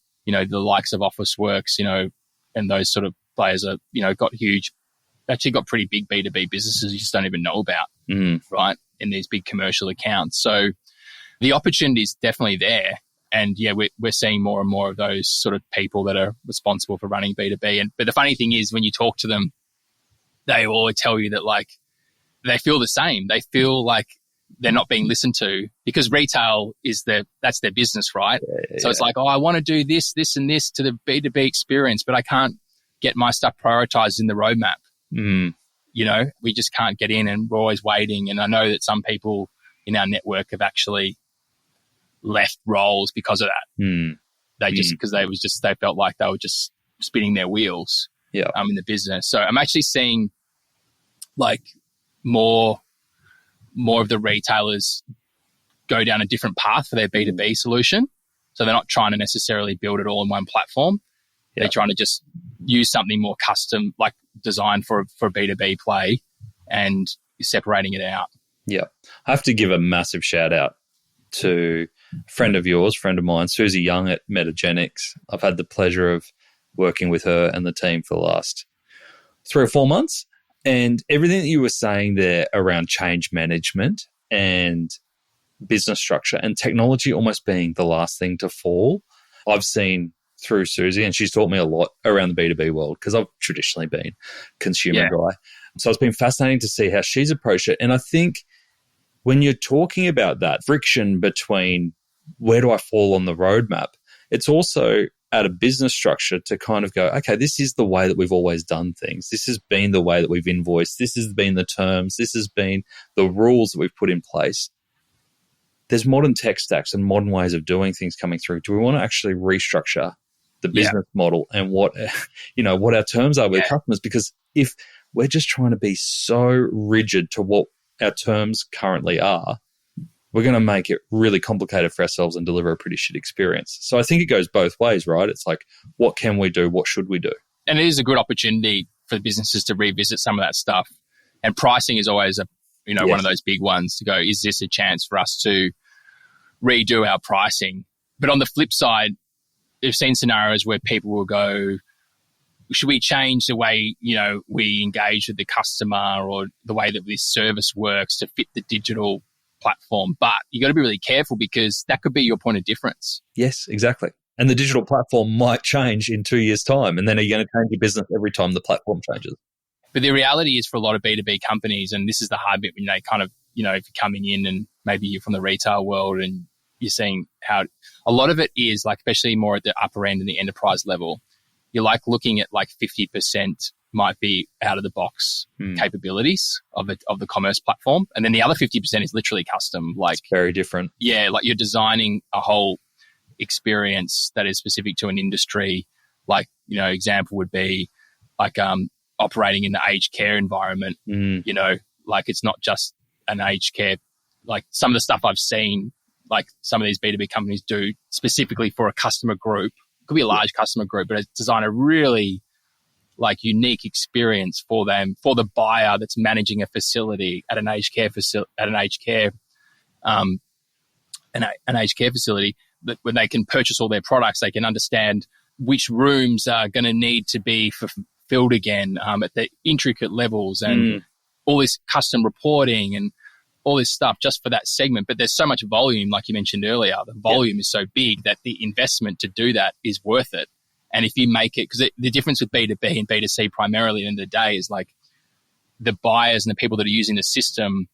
likes of Officeworks, and those sort of players are, got pretty big B2B businesses you just don't even know about, right, in these big commercial accounts. So the opportunity is definitely there. And we're seeing more and more of those sort of people that are responsible for running B2B. But the funny thing is, when you talk to them, they will tell you that like they feel the same. They feel like they're not being listened to because retail that's their business, right? Yeah. So it's like, I want to do this, and this to the B2B experience, but I can't get my stuff prioritized in the roadmap. We just can't get in, and we're always waiting. And I know that some people in our network have actually left roles because of that. They just because they felt like they were just spinning their wheels in the business. So I'm actually seeing like more of the retailers go down a different path for their B2B solution. So they're not trying to necessarily build it all in one platform. They're trying to just use something more custom, like designed for a B2B play, and separating it out. Yeah. I have to give a massive shout out to a friend of mine, Susie Young at Metagenics. I've had the pleasure of working with her and the team for the last 3 or 4 months. And everything that you were saying there around change management and business structure and technology almost being the last thing to fall, I've seen through Susie, and she's taught me a lot around the B2B world because I've traditionally been a consumer guy. So it's been fascinating to see how she's approached it. And I think when you're talking about that friction between where do I fall on the roadmap, it's also at a business structure to kind of go, okay, this is the way that we've always done things. This has been the way that we've invoiced. This has been the terms. This has been the rules that we've put in place. There's modern tech stacks and modern ways of doing things coming through. Do we want to actually restructure the business model and what our terms are with customers? Because if we're just trying to be so rigid to what our terms currently are, we're going to make it really complicated for ourselves and deliver a pretty shit experience. So I think it goes both ways, right? It's like, what can we do? What should we do? And it is a good opportunity for businesses to revisit some of that stuff. And pricing is always one of those big ones to go, is this a chance for us to redo our pricing? But on the flip side, we've seen scenarios where people will go, should we change the way, we engage with the customer or the way that this service works to fit the digital platform? But you got to be really careful because that could be your point of difference. Yes, exactly. And the digital platform might change in 2 years' time, and then are you going to change your business every time the platform changes? But the reality is for a lot of B2B companies, and this is the hard bit when they kind of, if you're coming in and maybe you're from the retail world and you're seeing how a lot of it is like, especially more at the upper end and the enterprise level, you're like looking at like 50% might be out of the box capabilities of the commerce platform. And then the other 50% is literally custom. Like it's very different. Yeah. Like you're designing a whole experience that is specific to an industry. Like, example would be like operating in the aged care environment, like it's not just an aged care, like some of the stuff I've seen, like some of these B2B companies do specifically for a customer group. It could be a large customer group, but it's design a really like unique experience for them, for the buyer that's managing a facility at an aged care facility, an aged care facility, that when they can purchase all their products, they can understand which rooms are going to need to be for filled again at the intricate levels and all this custom reporting and all this stuff just for that segment. But there's so much volume, like you mentioned earlier. The volume is so big that the investment to do that is worth it. And if you make it, because the difference with B2B and B2C primarily at the end of the day is like the buyers and the people that are using the system,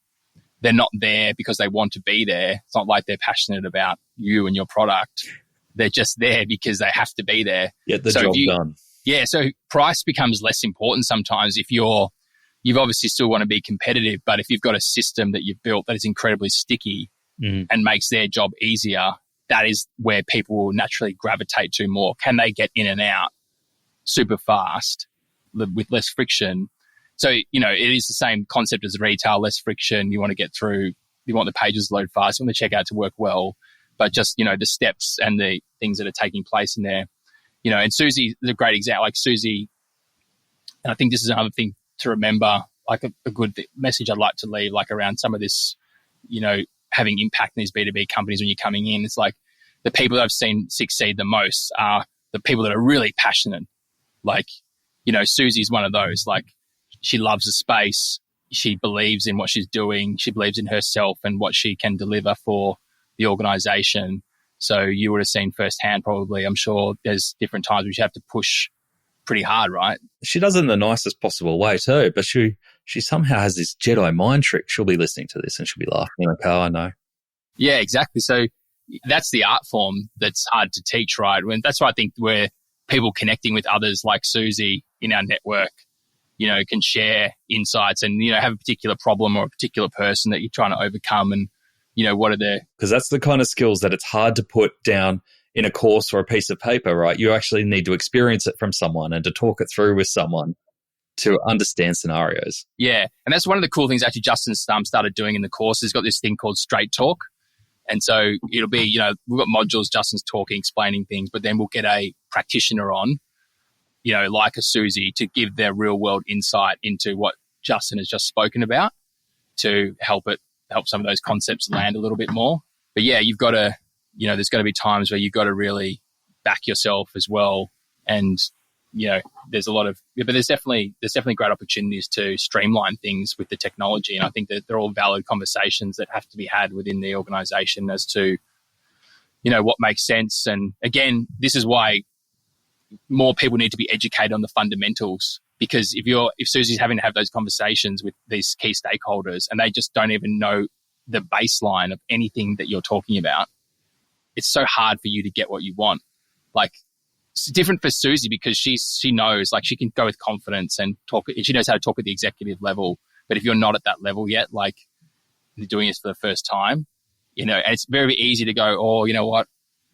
they're not there because they want to be there. It's not like they're passionate about you and your product. They're just there because they have to be there. Get the job done. Yeah, so price becomes less important sometimes if you've obviously still want to be competitive, but if you've got a system that you've built that is incredibly sticky and makes their job easier, that is where people will naturally gravitate to more. Can they get in and out super fast with less friction? So, it is the same concept as retail, less friction. You want to get through, you want the pages to load fast, you want the checkout to work well, but just, the steps and the things that are taking place in there. And Susie is a great example. Like Susie, and I think this is another thing to remember, like a good message I'd like to leave, like around some of this, having impact in these B2B companies when you're coming in. It's like the people that I've seen succeed the most are the people that are really passionate. Like, Susie's one of those. Like, she loves the space. She believes in what she's doing. She believes in herself and what she can deliver for the organization. So you would have seen firsthand probably, I'm sure there's different times which you have to push pretty hard, right? She does it in the nicest possible way too, but she somehow has this Jedi mind trick. She'll be listening to this and she'll be laughing in the car, I know. Yeah, exactly. So that's the art form that's hard to teach, right? That's why I think where people connecting with others like Susie in our network, can share insights and, have a particular problem or a particular person that you're trying to overcome and, what are the... Because that's the kind of skills that it's hard to put down in a course or a piece of paper, right? You actually need to experience it from someone and to talk it through with someone to understand scenarios. Yeah. And that's one of the cool things actually Justin started doing in the course. He's got this thing called Straight Talk. And so it'll be, we've got modules, Justin's talking, explaining things, but then we'll get a practitioner on, like a Susie, to give their real world insight into what Justin has just spoken about to help some of those concepts land a little bit more. But yeah, you've got to, there's going to be times where you've got to really back yourself as well. And, there's a lot of, but there's definitely great opportunities to streamline things with the technology. And I think that they're all valid conversations that have to be had within the organization as to, what makes sense. And again, this is why more people need to be educated on the fundamentals, because if Susie's having to have those conversations with these key stakeholders and they just don't even know the baseline of anything that you're talking about, it's so hard for you to get what you want. Like, it's different for Susie because she knows, like, she can go with confidence and talk. She knows how to talk at the executive level. But if you're not at that level yet, like you're doing this for the first time, and it's very easy to go, oh, you know what,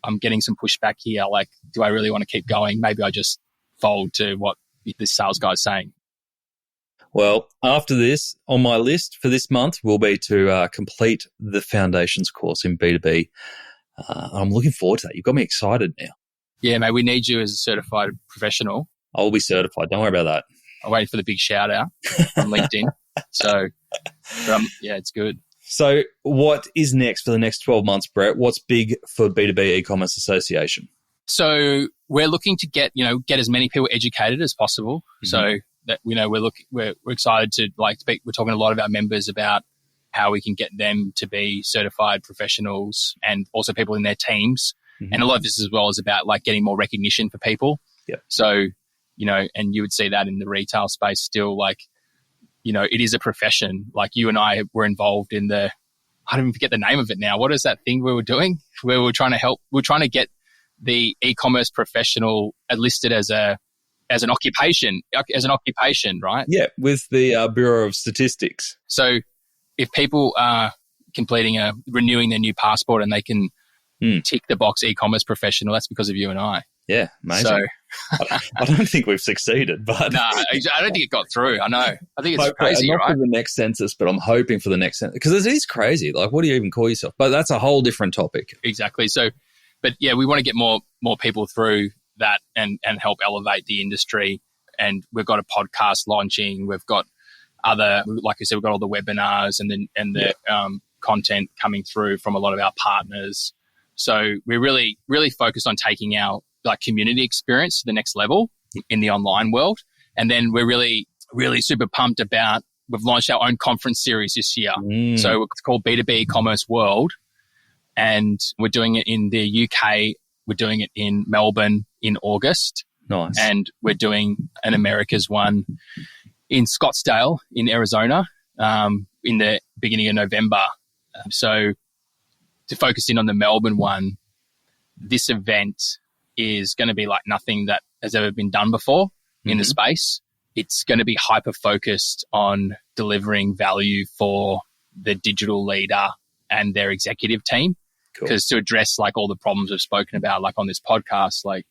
I'm getting some pushback here. Like, do I really want to keep going? Maybe I just fold to what this sales guy's saying. Well, after this, on my list for this month will be to complete the Foundations course in B2B. I'm looking forward to that. You've got me excited now. Yeah, mate, we need you as a certified professional. I will be certified. Don't worry about that. I'm waiting for the big shout out on LinkedIn. So, yeah, it's good. So what is next for the next 12 months, Brett? What's big for B2B E-Commerce Association? So we're looking to get as many people educated as possible. Mm-hmm. So that, we're excited to we're talking to a lot of our members about how we can get them to be certified professionals and also people in their teams. Mm-hmm. And a lot of this as well is about like getting more recognition for people. Yeah. So, and you would see that in the retail space still, like, it is a profession. Like you and I were involved in I don't even forget the name of it now. What is that thing we were doing where we're trying to get the e-commerce professional listed as an occupation, right? Yeah, with the Bureau of Statistics. So if people are renewing their new passport and they can tick the box e-commerce professional, that's because of you and I. Yeah, amazing. So, I don't think we've succeeded, but... No, I don't think it got through. I know. I think it's crazy, not right? for the next census, but I'm hoping for the next census. Because it is crazy. Like, what do you even call yourself? But that's a whole different topic. Exactly. So, but yeah, we want to get more people through that and help elevate the industry. And we've got a podcast launching. We've got other, like I said, we've got all the webinars and the content coming through from a lot of our partners. So we're really, really focused on taking our community experience to the next level in the online world. And then we're really, really super pumped about, we've launched our own conference series this year. So it's called B2B e-commerce World. And we're doing it in the UK. We're doing it in Melbourne in August. Nice. And we're doing an Americas one in Scottsdale in Arizona in the beginning of November. So to focus in on the Melbourne one, this event is going to be like nothing that has ever been done before in the space. It's going to be hyper-focused on delivering value for the digital leader and their executive team. Because to address like all the problems we've spoken about, like on this podcast, like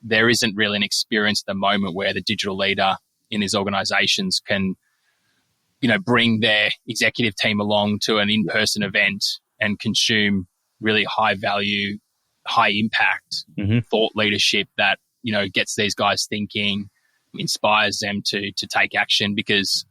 there isn't really an experience at the moment where the digital leader in these organizations can, bring their executive team along to an in-person event and consume really high value, high impact thought leadership that, gets these guys thinking, inspires them to take action, because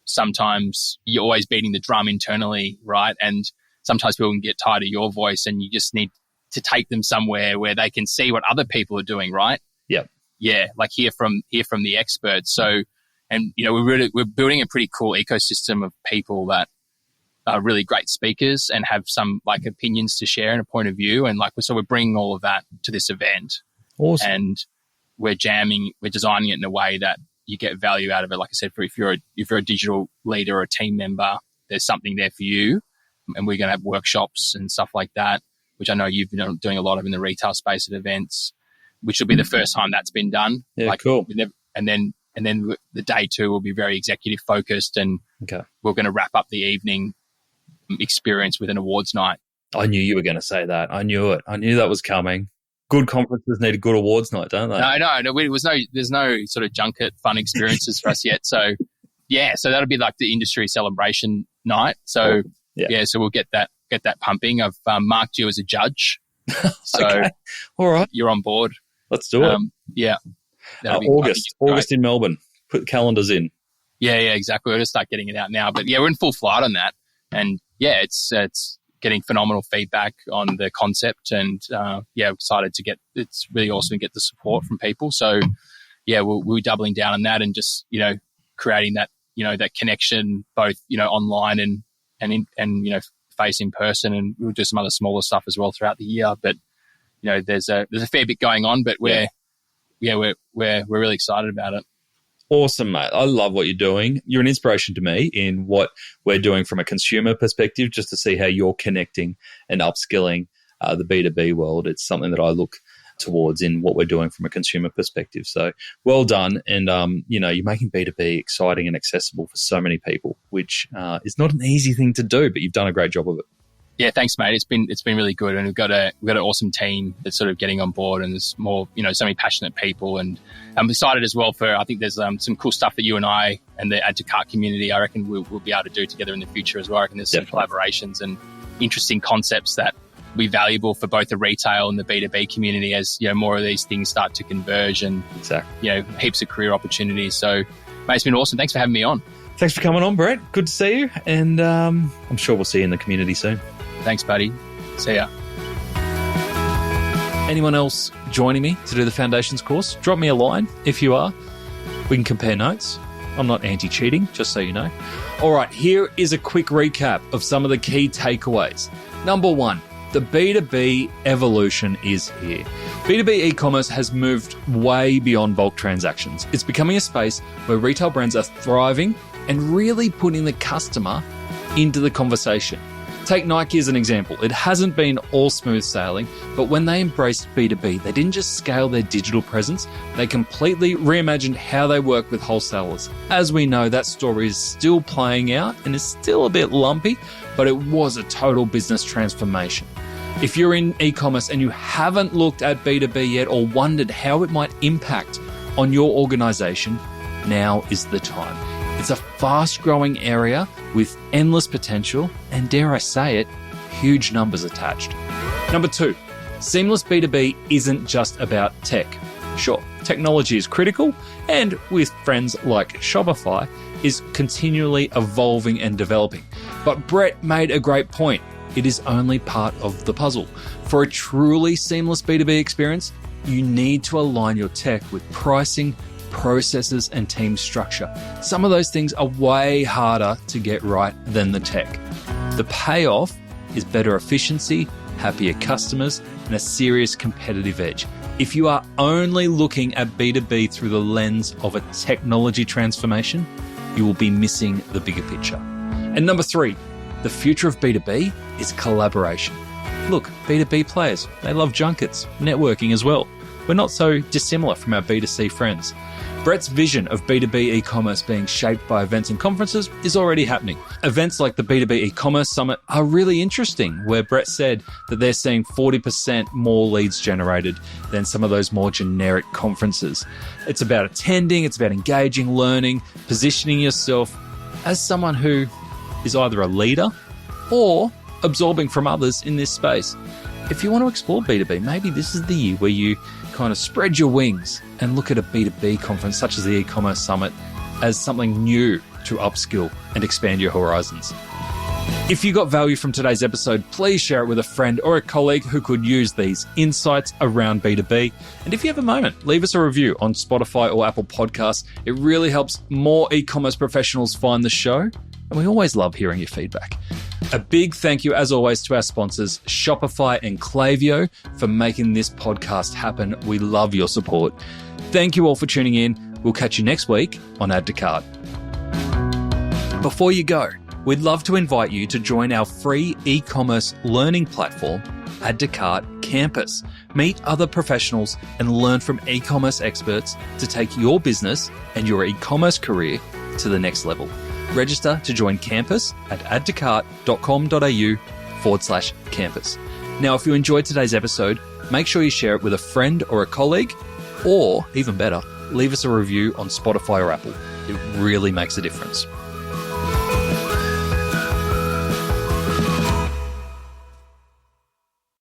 sometimes you're always beating the drum internally, right? And sometimes people can get tired of your voice, and you just need to take them somewhere where they can see what other people are doing, right? Yep. Yeah, like hear from the experts. So, and we're building a pretty cool ecosystem of people that are really great speakers and have some like opinions to share and a point of view, and so we're bringing all of that to this event. Awesome. And we're designing it in a way that you get value out of it. Like I said, if you're a digital leader or a team member, there's something there for you. And we're going to have workshops and stuff like that, which I know you've been doing a lot of in the retail space at events, which will be the first time that's been done. Yeah, cool. And then the day two will be very executive focused, and we're going to wrap up the evening experience with an awards night. I knew you were going to say that. I knew it. I knew that was coming. Good conferences need a good awards night, don't they? No. There's no sort of junket fun experiences for us yet. So yeah, so that'll be like the industry celebration night. So yeah, so we'll get that pumping. I've marked you as a judge. So okay. All right, you're on board. Let's do it. Yeah. August in Melbourne. Put calendars in. Yeah, exactly. We're going to start getting it out now. But yeah, we're in full flight on that. And yeah, it's getting phenomenal feedback on the concept, and excited to it's really awesome to get the support from people. So yeah, we'll be doubling down on that, and just, creating that, that connection both, online and face in person, and we'll do some other smaller stuff as well throughout the year. But, there's a fair bit going on, but we're really excited about it. Awesome, mate. I love what you're doing. You're an inspiration to me in what we're doing from a consumer perspective, just to see how you're connecting and upskilling the B2B world. It's something that I look towards in what we're doing from a consumer perspective. So well done. And, you're making B2B exciting and accessible for so many people, which is not an easy thing to do, but you've done a great job of it. Yeah, thanks, mate. It's been really good, and we've got an awesome team that's sort of getting on board, and there's more, so many passionate people, and I'm excited as well I think there's some cool stuff that you and I and the Add to Cart community, I reckon we'll be able to do together in the future as well. I reckon there's some collaborations and interesting concepts that will be valuable for both the retail and the B2B community as, more of these things start to converge, and heaps of career opportunities. So, mate, it's been awesome. Thanks for having me on. Thanks for coming on, Brett. Good to see you, and I'm sure we'll see you in the community soon. Thanks, buddy. See ya. Anyone else joining me to do the Foundations course? Drop me a line if you are. We can compare notes. I'm not anti-cheating, just so you know. All right, here is a quick recap of some of the key takeaways. Number one, the B2B evolution is here. B2B e-commerce has moved way beyond bulk transactions. It's becoming a space where retail brands are thriving and really putting the customer into the conversation. Take Nike as an example. It hasn't been all smooth sailing, but when they embraced B2B, they didn't just scale their digital presence, they completely reimagined how they work with wholesalers. As we know, that story is still playing out and is still a bit lumpy, but it was a total business transformation. If you're in e-commerce and you haven't looked at B2B yet or wondered how it might impact on your organization, now is the time. It's a fast-growing area with endless potential and, dare I say it, huge numbers attached. Number two, seamless B2B isn't just about tech. Sure, technology is critical, and with friends like Shopify, is continually evolving and developing. But Brett made a great point. It is only part of the puzzle. For a truly seamless B2B experience, you need to align your tech with pricing, processes, and team structure. Some of those things are way harder to get right than the tech. The payoff is better efficiency, happier customers, and a serious competitive edge. If you are only looking at B2B through the lens of a technology transformation, you will be missing the bigger picture. And number 3, the future of B2B is collaboration. Look, B2B players, they love junkets, networking as well. We're not so dissimilar from our B2C friends. Brett's vision of B2B e-commerce being shaped by events and conferences is already happening. Events like the B2B e-commerce summit are really interesting, where Brett said that they're seeing 40% more leads generated than some of those more generic conferences. It's about attending, it's about engaging, learning, positioning yourself as someone who is either a leader or absorbing from others in this space. If you want to explore B2B, maybe this is the year where you kind of spread your wings and look at a B2B conference such as the e-commerce summit as something new to upskill and expand your horizons. If you got value from today's episode, please share it with a friend or a colleague who could use these insights around B2B. And if you have a moment, leave us a review on Spotify or Apple Podcasts. It really helps more e-commerce professionals find the show. And we always love hearing your feedback. A big thank you, as always, to our sponsors, Shopify and Klaviyo, for making this podcast happen. We love your support. Thank you all for tuning in. We'll catch you next week on Add to Cart. Before you go, we'd love to invite you to join our free e-commerce learning platform, Add to Cart Campus. Meet other professionals and learn from e-commerce experts to take your business and your e-commerce career to the next level. Register to join Campus at addtocart.com.au/campus. Now, if you enjoyed today's episode, make sure you share it with a friend or a colleague, or even better, leave us a review on Spotify or Apple. It really makes a difference.